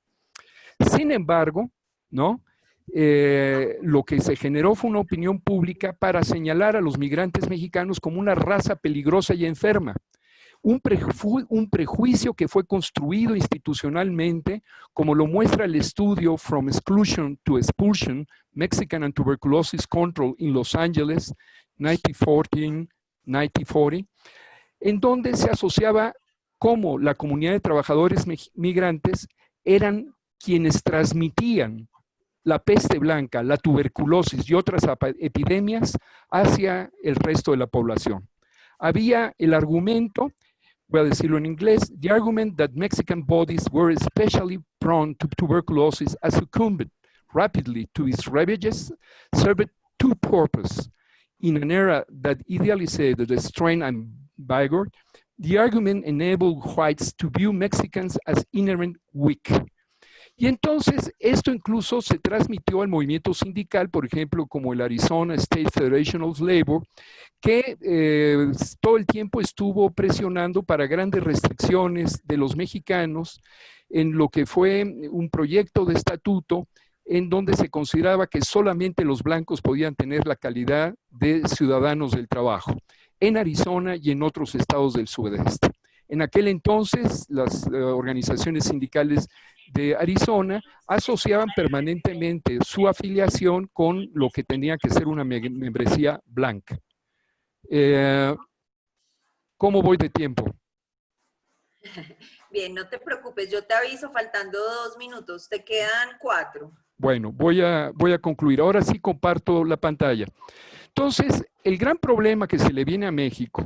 Sin embargo, ¿no? Lo que se generó fue una opinión pública para señalar a los migrantes mexicanos como una raza peligrosa y enferma. Un prejuicio que fue construido institucionalmente, como lo muestra el estudio From Exclusion to Expulsion, Mexican and Tuberculosis Control in Los Angeles, 1940, en donde se asociaba cómo la comunidad de trabajadores migrantes eran quienes transmitían la peste blanca, la tuberculosis y otras epidemias hacia el resto de la población. Había el argumento, voy a decirlo en inglés, the argument that Mexican bodies were especially prone to tuberculosis as succumbed rapidly to its ravages served two purposes. In an era that idealized the strain and vigor, the argument enabled whites to view Mexicans as inherent weak. Y entonces esto incluso se transmitió al movimiento sindical, por ejemplo, como el Arizona State Federation of Labor, que todo el tiempo estuvo presionando para grandes restricciones de los mexicanos en lo que fue un proyecto de estatuto en donde se consideraba que solamente los blancos podían tener la calidad de ciudadanos del trabajo, en Arizona y en otros estados del sudeste. En aquel entonces, las organizaciones sindicales de Arizona asociaban permanentemente su afiliación con lo que tenía que ser una membresía blanca. ¿Cómo voy de tiempo? Bien, no te preocupes, yo te aviso faltando 2 minutos, te quedan 4. Bueno, voy a concluir. Ahora sí comparto la pantalla. Entonces, el gran problema que se le viene a México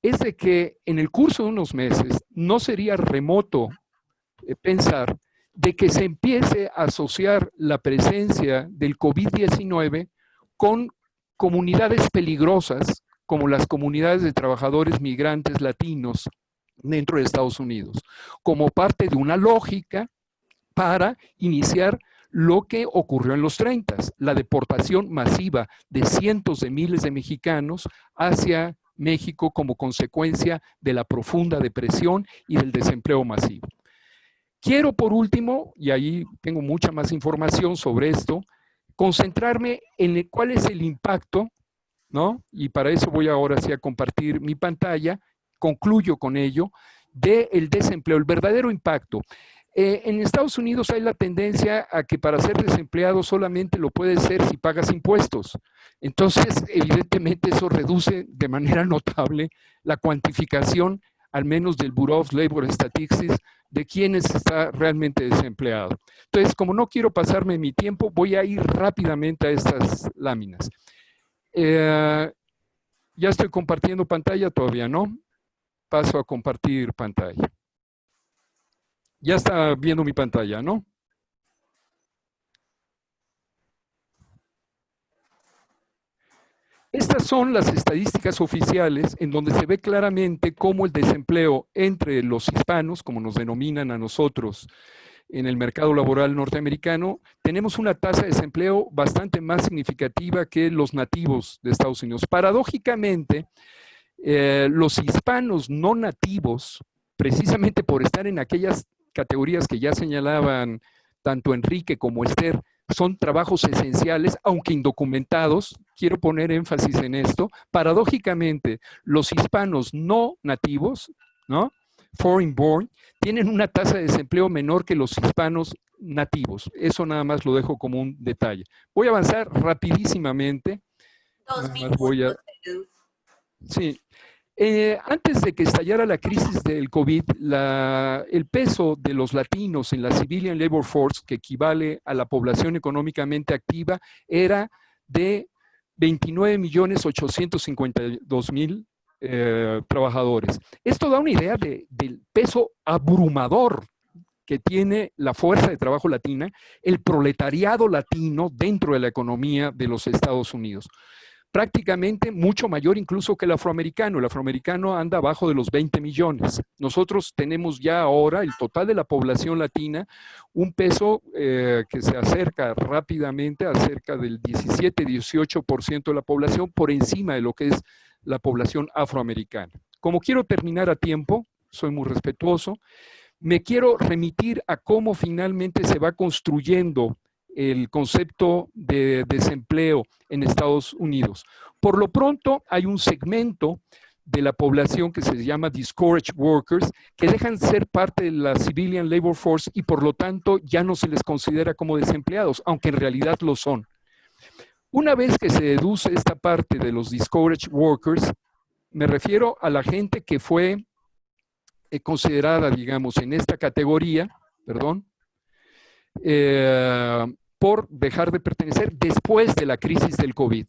es de que en el curso de unos meses no sería remoto pensar de que se empiece a asociar la presencia del COVID-19 con comunidades peligrosas, como las comunidades de trabajadores migrantes latinos dentro de Estados Unidos, como parte de una lógica para iniciar lo que ocurrió en los 30s, la deportación masiva de cientos de miles de mexicanos hacia México como consecuencia de la profunda depresión y del desempleo masivo. Quiero por último, y ahí tengo mucha más información sobre esto, concentrarme en cuál es el impacto, ¿no? Y para eso voy ahora sí a compartir mi pantalla, concluyo con ello, del desempleo, el verdadero impacto. En Estados Unidos hay la tendencia a que para ser desempleado solamente lo puedes ser si pagas impuestos. Entonces, evidentemente eso reduce de manera notable la cuantificación, al menos del Bureau of Labor Statistics, de quién está realmente desempleado. Entonces, como no quiero pasarme mi tiempo, voy a ir rápidamente a estas láminas. Ya estoy compartiendo pantalla, todavía no. Paso a compartir pantalla. Ya está viendo mi pantalla, ¿no? Estas son las estadísticas oficiales en donde se ve claramente cómo el desempleo entre los hispanos, como nos denominan a nosotros en el mercado laboral norteamericano, tenemos una tasa de desempleo bastante más significativa que los nativos de Estados Unidos. Paradójicamente, los hispanos no nativos, precisamente por estar en aquellas categorías que ya señalaban tanto Enrique como Esther, son trabajos esenciales, aunque indocumentados, quiero poner énfasis en esto, paradójicamente los hispanos no nativos, ¿no? Foreign born, tienen una tasa de desempleo menor que los hispanos nativos. Eso nada más lo dejo como un detalle. Voy a avanzar rapidísimamente. 2 minutos, Edu. Sí. Antes de que estallara la crisis del COVID, el peso de los latinos en la civilian labor force, que equivale a la población económicamente activa, era de 29.852.000 trabajadores. Esto da una idea del peso abrumador que tiene la fuerza de trabajo latina, el proletariado latino dentro de la economía de los Estados Unidos. Prácticamente mucho mayor incluso que el afroamericano. El afroamericano anda abajo de los 20 millones. Nosotros tenemos ya ahora, el total de la población latina, un peso que se acerca rápidamente a cerca del 17-18% de la población, por encima de lo que es la población afroamericana. Como quiero terminar a tiempo, soy muy respetuoso, me quiero remitir a cómo finalmente se va construyendo el concepto de desempleo en Estados Unidos. Por lo pronto, hay un segmento de la población que se llama discouraged workers, que dejan ser parte de la civilian labor force y por lo tanto ya no se les considera como desempleados, aunque en realidad lo son. Una vez que se deduce esta parte de los discouraged workers, me refiero a la gente que fue considerada, digamos, en esta categoría, perdón, por dejar de pertenecer después de la crisis del COVID,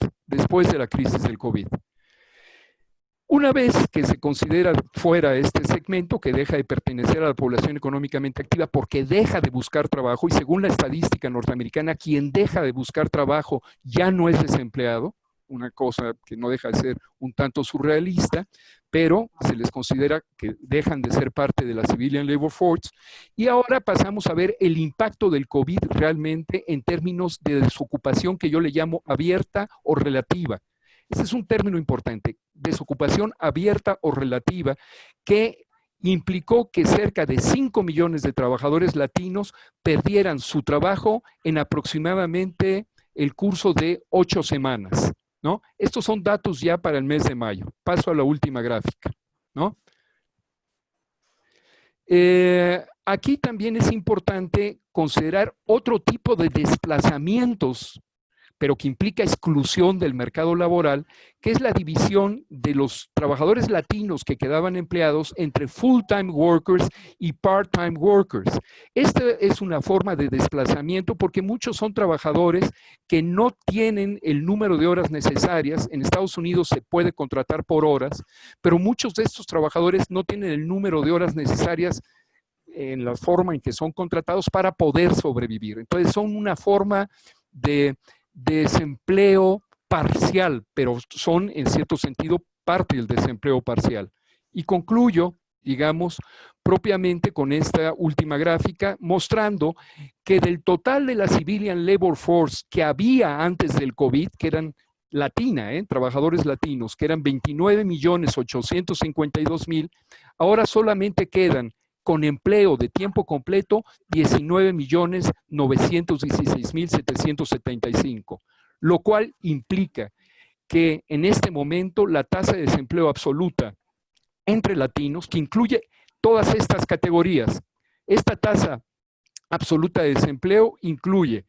Una vez que se considera fuera este segmento que deja de pertenecer a la población económicamente activa porque deja de buscar trabajo, y según la estadística norteamericana, quien deja de buscar trabajo ya no es desempleado, una cosa que no deja de ser un tanto surrealista, pero se les considera que dejan de ser parte de la civilian labor force. Y ahora pasamos a ver el impacto del COVID realmente en términos de desocupación que yo le llamo abierta o relativa. Ese es un término importante, desocupación abierta o relativa, que implicó que cerca de 5 millones de trabajadores latinos perdieran su trabajo en aproximadamente el curso de 8 semanas. ¿No? Estos son datos ya para el mes de mayo. Paso a la última gráfica, ¿no? Aquí también es importante considerar otro tipo de desplazamientos, pero que implica exclusión del mercado laboral, que es la división de los trabajadores latinos que quedaban empleados entre full-time workers y part-time workers. Esta es una forma de desplazamiento porque muchos son trabajadores que no tienen el número de horas necesarias. En Estados Unidos se puede contratar por horas, pero muchos de estos trabajadores no tienen el número de horas necesarias en la forma en que son contratados para poder sobrevivir. Entonces son una forma de desempleo parcial, pero son en cierto sentido parte del desempleo parcial. Y concluyo, digamos, propiamente con esta última gráfica, mostrando que del total de la civilian labor force que había antes del COVID, que eran trabajadores latinos, que eran 29.852.000, ahora solamente quedan con empleo de tiempo completo 19.916.775, lo cual implica que en este momento la tasa de desempleo absoluta entre latinos, que incluye todas estas categorías, esta tasa absoluta de desempleo incluye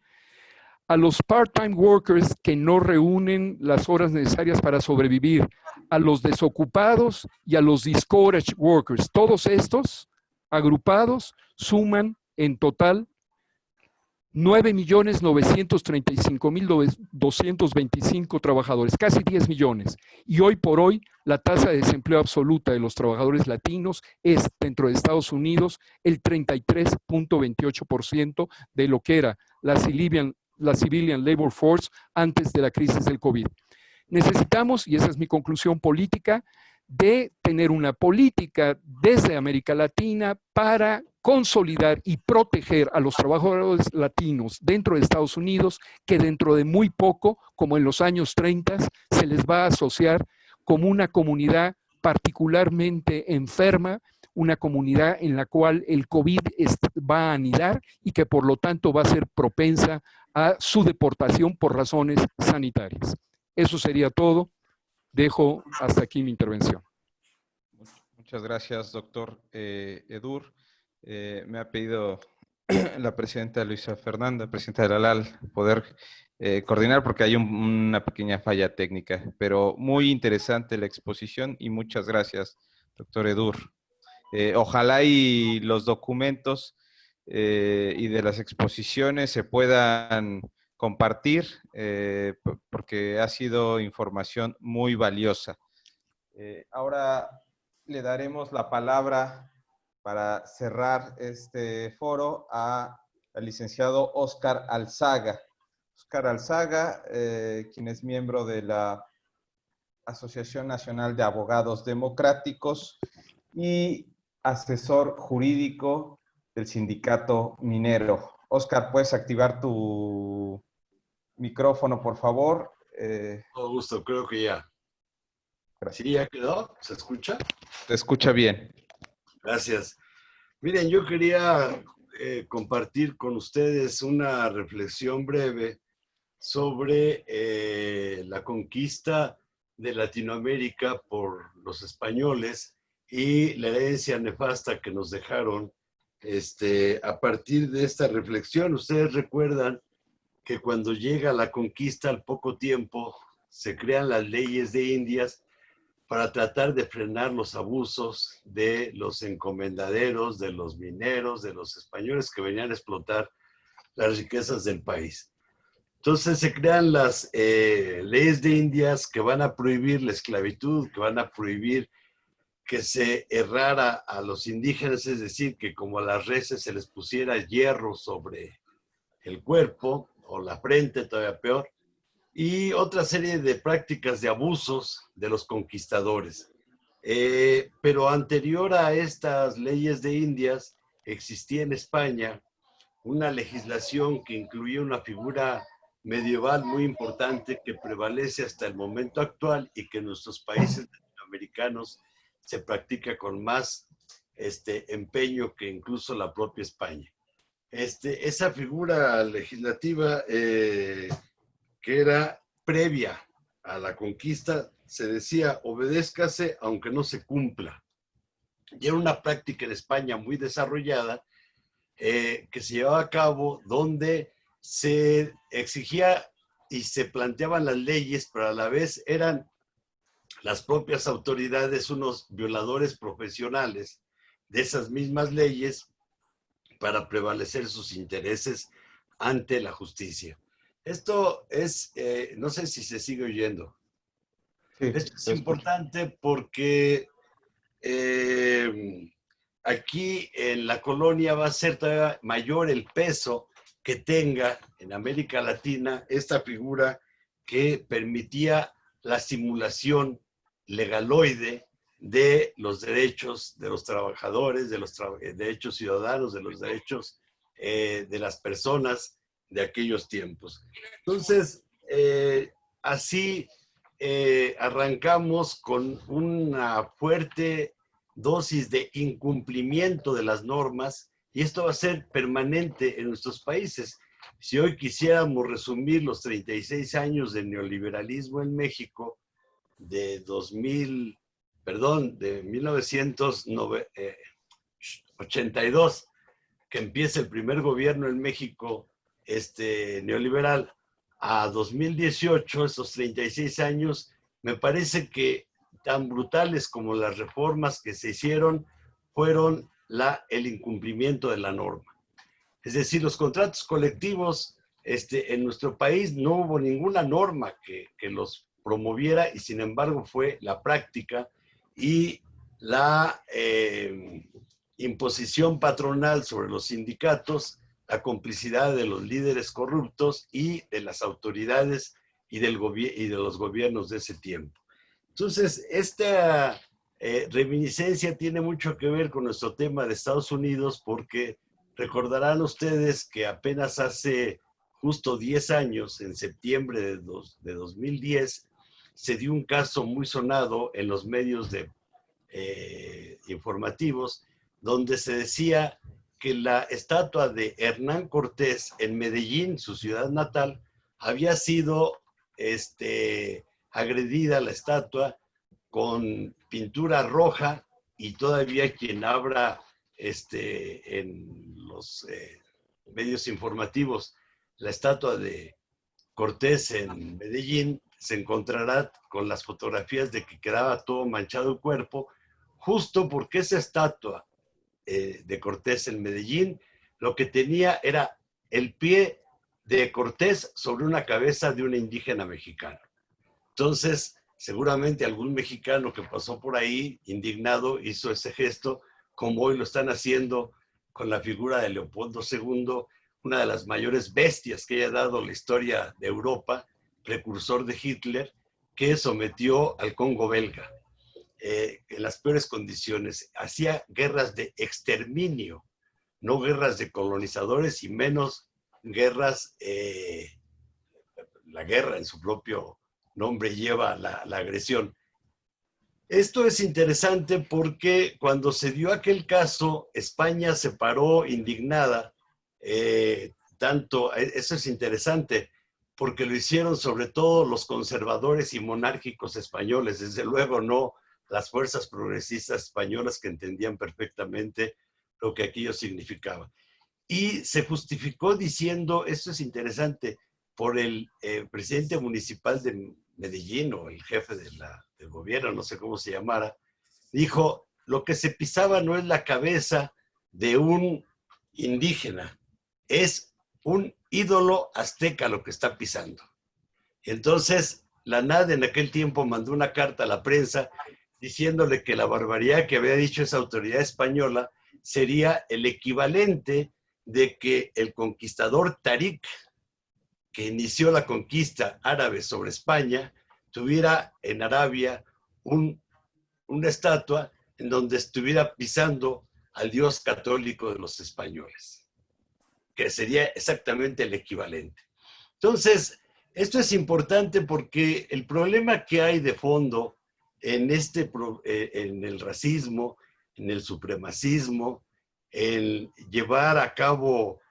a los part-time workers que no reúnen las horas necesarias para sobrevivir, a los desocupados y a los discouraged workers. Todos estos agrupados suman en total 9.935.225 trabajadores, casi 10 millones. Y hoy por hoy, la tasa de desempleo absoluta de los trabajadores latinos es, dentro de Estados Unidos, el 33.28% de lo que era la civilian labor force antes de la crisis del COVID. Necesitamos, y esa es mi conclusión política, de tener una política desde América Latina para consolidar y proteger a los trabajadores latinos dentro de Estados Unidos, que dentro de muy poco, como en los años 30, se les va a asociar como una comunidad particularmente enferma, una comunidad en la cual el COVID va a anidar y que por lo tanto va a ser propensa a su deportación por razones sanitarias. Eso sería todo. Dejo hasta aquí mi intervención. Muchas gracias, doctor Edur. Me ha pedido la presidenta Luisa Fernanda, presidenta de la LAL, poder coordinar porque hay una pequeña falla técnica, pero muy interesante la exposición y muchas gracias, doctor Edur. Ojalá y los documentos y de las exposiciones se puedan compartir porque ha sido información muy valiosa. Ahora le daremos la palabra para cerrar este foro al licenciado Óscar Alzaga. Óscar Alzaga, quien es miembro de la Asociación Nacional de Abogados Democráticos y asesor jurídico del Sindicato Minero. Óscar, ¿puedes activar tu micrófono, por favor? Todo gusto, creo que ya. Gracias. ¿Sí ya quedó? ¿Se escucha? Te escucha bien. Gracias. Miren, yo quería compartir con ustedes una reflexión breve sobre la conquista de Latinoamérica por los españoles y la herencia nefasta que nos dejaron a partir de esta reflexión. Ustedes recuerdan que cuando llega la conquista al poco tiempo se crean las leyes de Indias para tratar de frenar los abusos de los encomendaderos, de los mineros, de los españoles que venían a explotar las riquezas del país. Entonces se crean las leyes de Indias que van a prohibir la esclavitud, que van a prohibir que se herrara a los indígenas, es decir, que como a las reses se les pusiera hierro sobre el cuerpo o la frente, todavía peor, y otra serie de prácticas de abusos de los conquistadores. Pero anterior a estas leyes de Indias, existía en España una legislación que incluía una figura medieval muy importante que prevalece hasta el momento actual y que en nuestros países latinoamericanos se practica con más empeño que incluso la propia España. Esa figura legislativa que era previa a la conquista, se decía, obedézcase aunque no se cumpla. Y era una práctica en España muy desarrollada que se llevaba a cabo donde se exigía y se planteaban las leyes, pero a la vez eran las propias autoridades unos violadores profesionales de esas mismas leyes para prevalecer sus intereses ante la justicia. Esto es, no sé si se sigue oyendo. Sí, esto es importante porque aquí en la colonia va a ser todavía mayor el peso que tenga en América Latina esta figura que permitía la simulación legaloide de los derechos de los trabajadores, de los derechos ciudadanos, de los derechos de las personas de aquellos tiempos. Entonces, así arrancamos con una fuerte dosis de incumplimiento de las normas, y esto va a ser permanente en nuestros países. Si hoy quisiéramos resumir los 36 años de neoliberalismo en México, de 1982, que empieza el primer gobierno en México neoliberal, a 2018, esos 36 años, me parece que tan brutales como las reformas que se hicieron fueron el incumplimiento de la norma. Es decir, los contratos colectivos en nuestro país no hubo ninguna norma que los promoviera, y sin embargo fue la práctica y la imposición patronal sobre los sindicatos, la complicidad de los líderes corruptos y de las autoridades y de los gobiernos de ese tiempo. Entonces, esta reminiscencia tiene mucho que ver con nuestro tema de Estados Unidos, porque recordarán ustedes que apenas hace justo 10 años, en septiembre de 2010, se dio un caso muy sonado en los medios informativos, donde se decía que la estatua de Hernán Cortés en Medellín, su ciudad natal, había sido agredida, la estatua, con pintura roja, y todavía quien abra en los medios informativos la estatua de Cortés en Medellín, se encontrará con las fotografías de que quedaba todo manchado el cuerpo, justo porque esa estatua de Cortés en Medellín, lo que tenía era el pie de Cortés sobre una cabeza de un indígena mexicano. Entonces, seguramente algún mexicano que pasó por ahí, indignado, hizo ese gesto, como hoy lo están haciendo con la figura de Leopoldo II, una de las mayores bestias que haya dado la historia de Europa, precursor de Hitler, que sometió al Congo belga en las peores condiciones. Hacía guerras de exterminio, no guerras de colonizadores, y menos guerras, la guerra en su propio nombre lleva la agresión. Esto es interesante porque cuando se dio aquel caso, España se paró indignada. Eso es interesante, porque lo hicieron sobre todo los conservadores y monárquicos españoles, desde luego no las fuerzas progresistas españolas, que entendían perfectamente lo que aquello significaba. Y se justificó diciendo, esto es interesante, por el presidente municipal de Medellín, o el jefe del gobierno, no sé cómo se llamara, dijo, lo que se pisaba no es la cabeza de un indígena, es un ídolo azteca lo que está pisando. Entonces, la NAD en aquel tiempo mandó una carta a la prensa diciéndole que la barbaridad que había dicho esa autoridad española sería el equivalente de que el conquistador Tarik, que inició la conquista árabe sobre España, tuviera en Arabia una estatua en donde estuviera pisando al Dios católico de los españoles, que sería exactamente el equivalente. Entonces, esto es importante porque el problema que hay de fondo en el racismo, en el supremacismo, en llevar a cabo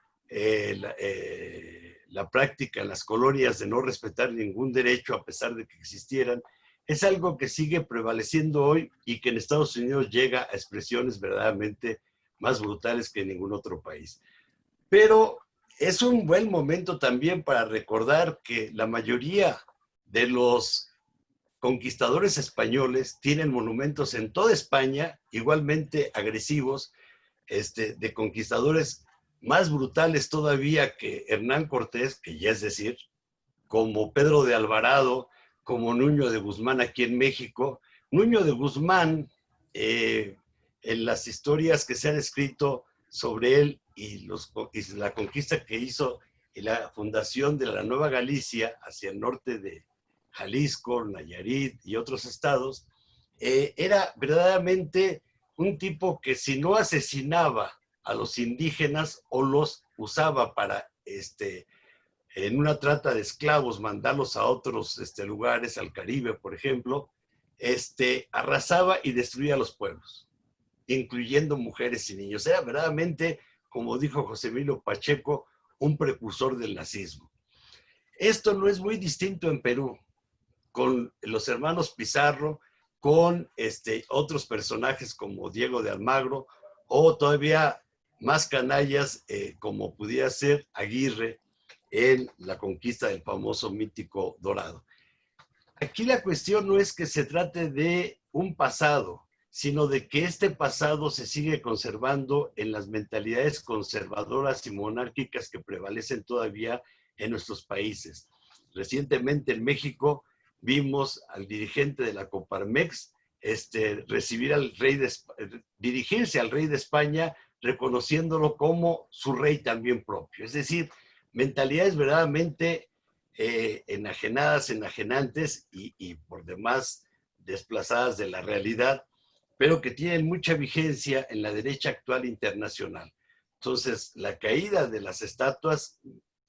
la práctica en las colonias de no respetar ningún derecho a pesar de que existieran, es algo que sigue prevaleciendo hoy y que en Estados Unidos llega a expresiones verdaderamente más brutales que en ningún otro país. Pero es un buen momento también para recordar que la mayoría de los conquistadores españoles tienen monumentos en toda España, igualmente agresivos, de conquistadores más brutales todavía que Hernán Cortés, que ya es decir, como Pedro de Alvarado, como Nuño de Guzmán aquí en México. Nuño de Guzmán en las historias que se han escrito sobre él y la conquista que hizo y la fundación de la Nueva Galicia hacia el norte de Jalisco, Nayarit y otros estados, era verdaderamente un tipo que si no asesinaba a los indígenas o los usaba para, en una trata de esclavos, mandarlos a otros lugares, al Caribe, por ejemplo, arrasaba y destruía los pueblos, incluyendo mujeres y niños. Era verdaderamente, como dijo José Emilio Pacheco, un precursor del nazismo. Esto no es muy distinto en Perú, con los hermanos Pizarro, con otros personajes como Diego de Almagro, o todavía más canallas como pudiera ser Aguirre en la conquista del famoso mítico Dorado. Aquí la cuestión no es que se trate de un pasado, sino de que este pasado se sigue conservando en las mentalidades conservadoras y monárquicas que prevalecen todavía en nuestros países. Recientemente en México vimos al dirigente de la Coparmex dirigirse al rey de España, reconociéndolo como su rey también propio. Es decir, mentalidades verdaderamente enajenadas, enajenantes y por demás desplazadas de la realidad, pero que tienen mucha vigencia en la derecha actual internacional. Entonces, la caída de las estatuas,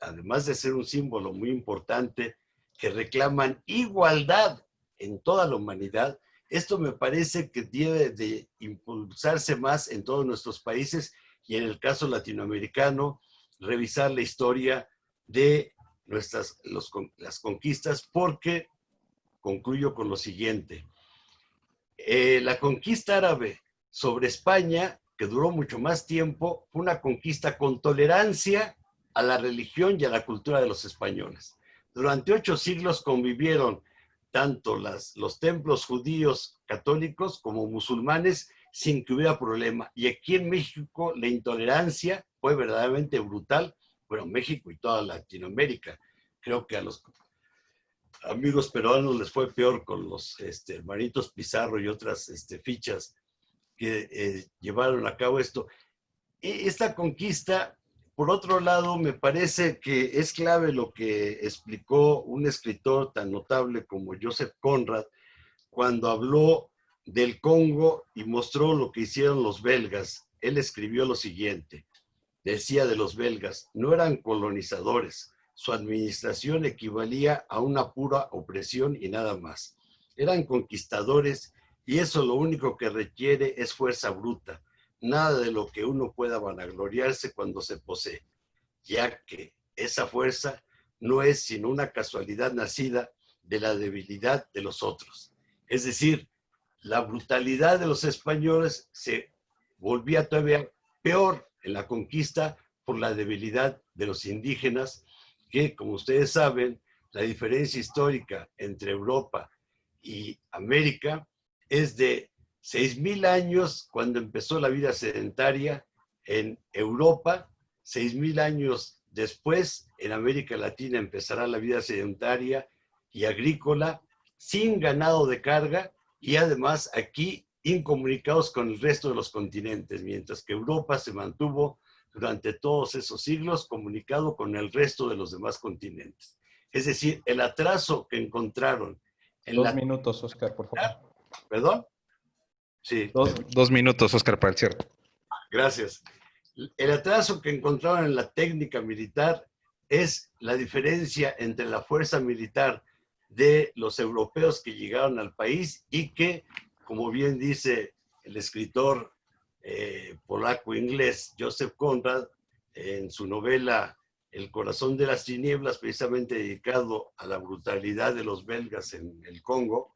además de ser un símbolo muy importante, que reclaman igualdad en toda la humanidad, esto me parece que debe de impulsarse más en todos nuestros países y en el caso latinoamericano, revisar la historia de las conquistas, porque concluyo con lo siguiente. La conquista árabe sobre España, que duró mucho más tiempo, fue una conquista con tolerancia a la religión y a la cultura de los españoles. Durante 8 siglos convivieron tanto los templos judíos católicos como musulmanes sin que hubiera problema. Y aquí en México la intolerancia fue verdaderamente brutal. Bueno, México y toda Latinoamérica. Creo que a los amigos peruanos les fue peor con los hermanitos Pizarro y otras fichas que llevaron a cabo esto. Esta conquista, por otro lado, me parece que es clave lo que explicó un escritor tan notable como Joseph Conrad cuando habló del Congo y mostró lo que hicieron los belgas. Él escribió lo siguiente, decía de los belgas: no eran colonizadores, su administración equivalía a una pura opresión y nada más. Eran conquistadores y eso lo único que requiere es fuerza bruta, nada de lo que uno pueda vanagloriarse cuando se posee, ya que esa fuerza no es sino una casualidad nacida de la debilidad de los otros. Es decir, la brutalidad de los españoles se volvía todavía peor en la conquista por la debilidad de los indígenas, que, como ustedes saben, la diferencia histórica entre Europa y América es de 6,000 años cuando empezó la vida sedentaria en Europa. 6,000 años después, en América Latina empezará la vida sedentaria y agrícola sin ganado de carga y además aquí incomunicados con el resto de los continentes, mientras que Europa se mantuvo durante todos esos siglos comunicado con el resto de los demás continentes. Es decir, el atraso que encontraron en 2 minutos, Oscar, por favor. ¿Perdón? Sí. 2 minutos, Oscar, para el cierre. Gracias. El atraso que encontraron en la técnica militar es la diferencia entre la fuerza militar de los europeos que llegaron al país y que, como bien dice el escritor polaco-inglés Joseph Conrad, en su novela El corazón de las tinieblas, precisamente dedicado a la brutalidad de los belgas en el Congo,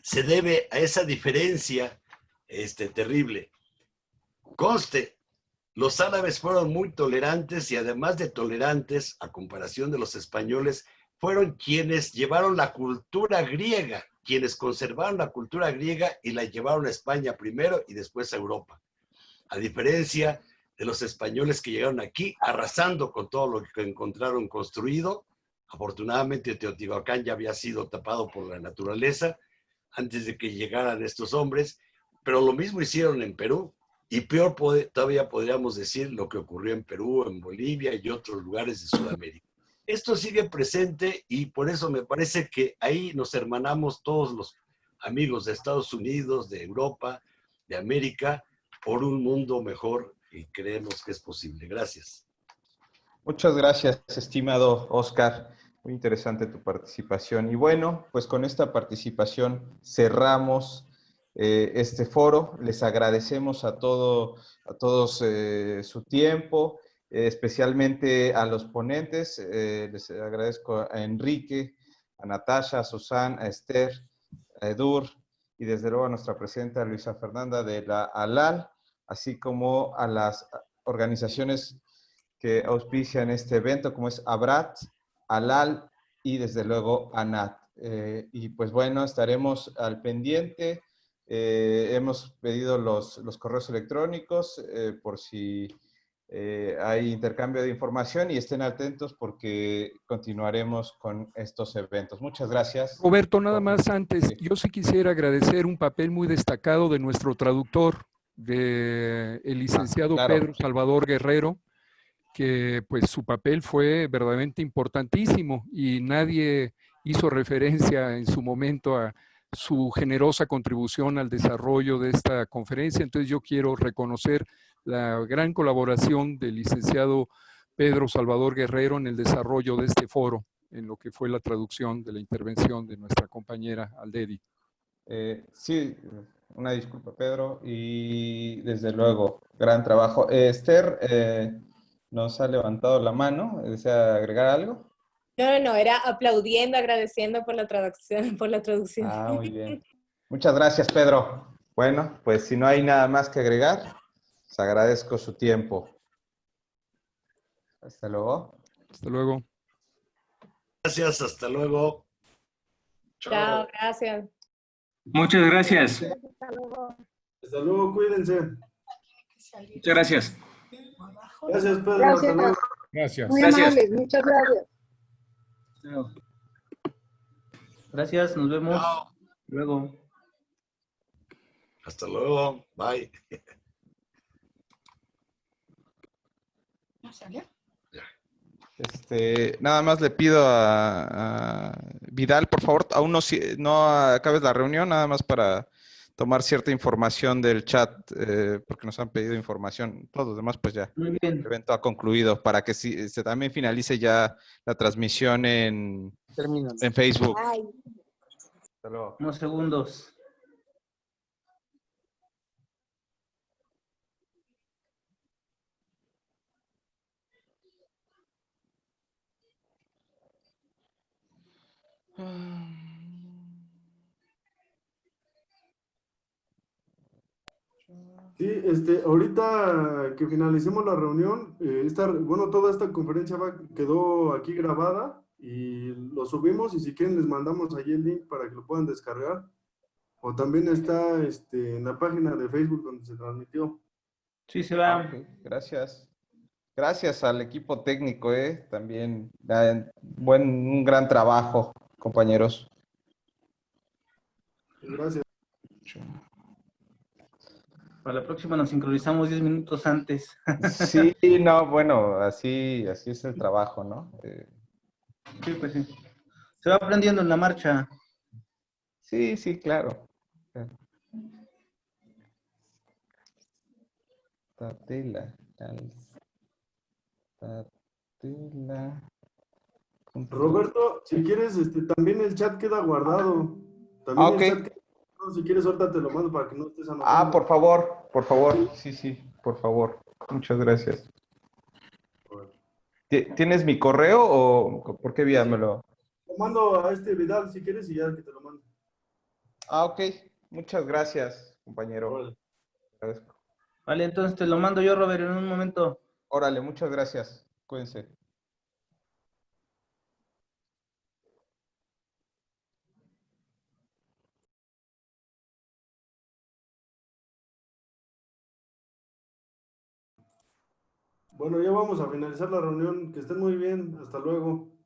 se debe a esa diferencia terrible. Conste, los árabes fueron muy tolerantes y además de tolerantes, a comparación de los españoles, fueron quienes llevaron la cultura griega, quienes conservaron la cultura griega y la llevaron a España primero y después a Europa. A diferencia de los españoles que llegaron aquí arrasando con todo lo que encontraron construido. Afortunadamente Teotihuacán ya había sido tapado por la naturaleza, antes de que llegaran estos hombres, pero lo mismo hicieron en Perú. Y peor todavía podríamos decir lo que ocurrió en Perú, en Bolivia y otros lugares de Sudamérica. Esto sigue presente y por eso me parece que ahí nos hermanamos todos los amigos de Estados Unidos, de Europa, de América, por un mundo mejor y creemos que es posible. Gracias. Muchas gracias, estimado Oscar. Muy interesante tu participación. Y bueno, pues con esta participación cerramos este foro. Les agradecemos a todos su tiempo, especialmente a los ponentes. Les agradezco a Enrique, a Natasha, a Susan, a Esther, a Edur y desde luego a nuestra presidenta Luisa Fernanda de la ALAL, así como a las organizaciones que auspician este evento, como es ABRAT, ALAL y desde luego ANAT. Y pues bueno, estaremos al pendiente. Hemos pedido los correos electrónicos por si hay intercambio de información y estén atentos porque continuaremos con estos eventos. Muchas gracias. Roberto, nada más antes, yo sí quisiera agradecer un papel muy destacado de nuestro traductor, el licenciado claro. Pedro Salvador Guerrero, que pues su papel fue verdaderamente importantísimo y nadie hizo referencia en su momento a su generosa contribución al desarrollo de esta conferencia. Entonces yo quiero reconocer la gran colaboración del licenciado Pedro Salvador Guerrero en el desarrollo de este foro, en lo que fue la traducción de la intervención de nuestra compañera Aldedi. Sí, una disculpa, Pedro, y desde luego, gran trabajo. Esther nos ha levantado la mano, ¿desea agregar algo? No, era aplaudiendo, agradeciendo por la traducción, Ah, muy bien. Muchas gracias, Pedro. Bueno, pues si no hay nada más que agregar, les agradezco su tiempo. Hasta luego. Hasta luego. Gracias, hasta luego. Chao, gracias. Muchas gracias. Hasta luego, cuídense. Muchas gracias. Gracias, Pedro. Gracias. Hasta luego. Gracias. Muy Gracias. amables, muchas gracias. Gracias, nos vemos. Chao. Luego. Hasta luego. Bye. ¿No salió? Nada más le pido a Vidal, por favor, aún no acabes la reunión, nada más para tomar cierta información del chat, porque nos han pedido información. Todos los demás, pues ya. Muy bien. El evento ha concluido para que se también finalice ya la transmisión en Facebook. Ay. Hasta luego. Unos segundos. Sí, ahorita que finalicemos la reunión, toda esta conferencia quedó aquí grabada y lo subimos y si quieren les mandamos allí el link para que lo puedan descargar. O también está en la página de Facebook donde se transmitió. Sí, se va. Okay, gracias. Gracias al equipo técnico, también un gran trabajo, compañeros. Gracias. Para la próxima nos sincronizamos 10 minutos antes. Sí, no, bueno, así es el trabajo, ¿no? Sí, pues sí. Se va aprendiendo en la marcha. Sí, claro. Tatela. Roberto, si quieres, también el chat queda guardado. También Ok. el chat queda guardado. Si quieres, ahorita te lo mando para que no estés anotando. Por favor. Sí, por favor. Muchas gracias. ¿Tienes mi correo o por qué vía me lo...? Lo mando a Vidal si quieres y ya que te lo mando. Ok. Muchas gracias, compañero. Órale. Agradezco. Vale, entonces te lo mando yo, Robert, en un momento. Órale, muchas gracias. Cuídense. Bueno, ya vamos a finalizar la reunión. Que estén muy bien. Hasta luego.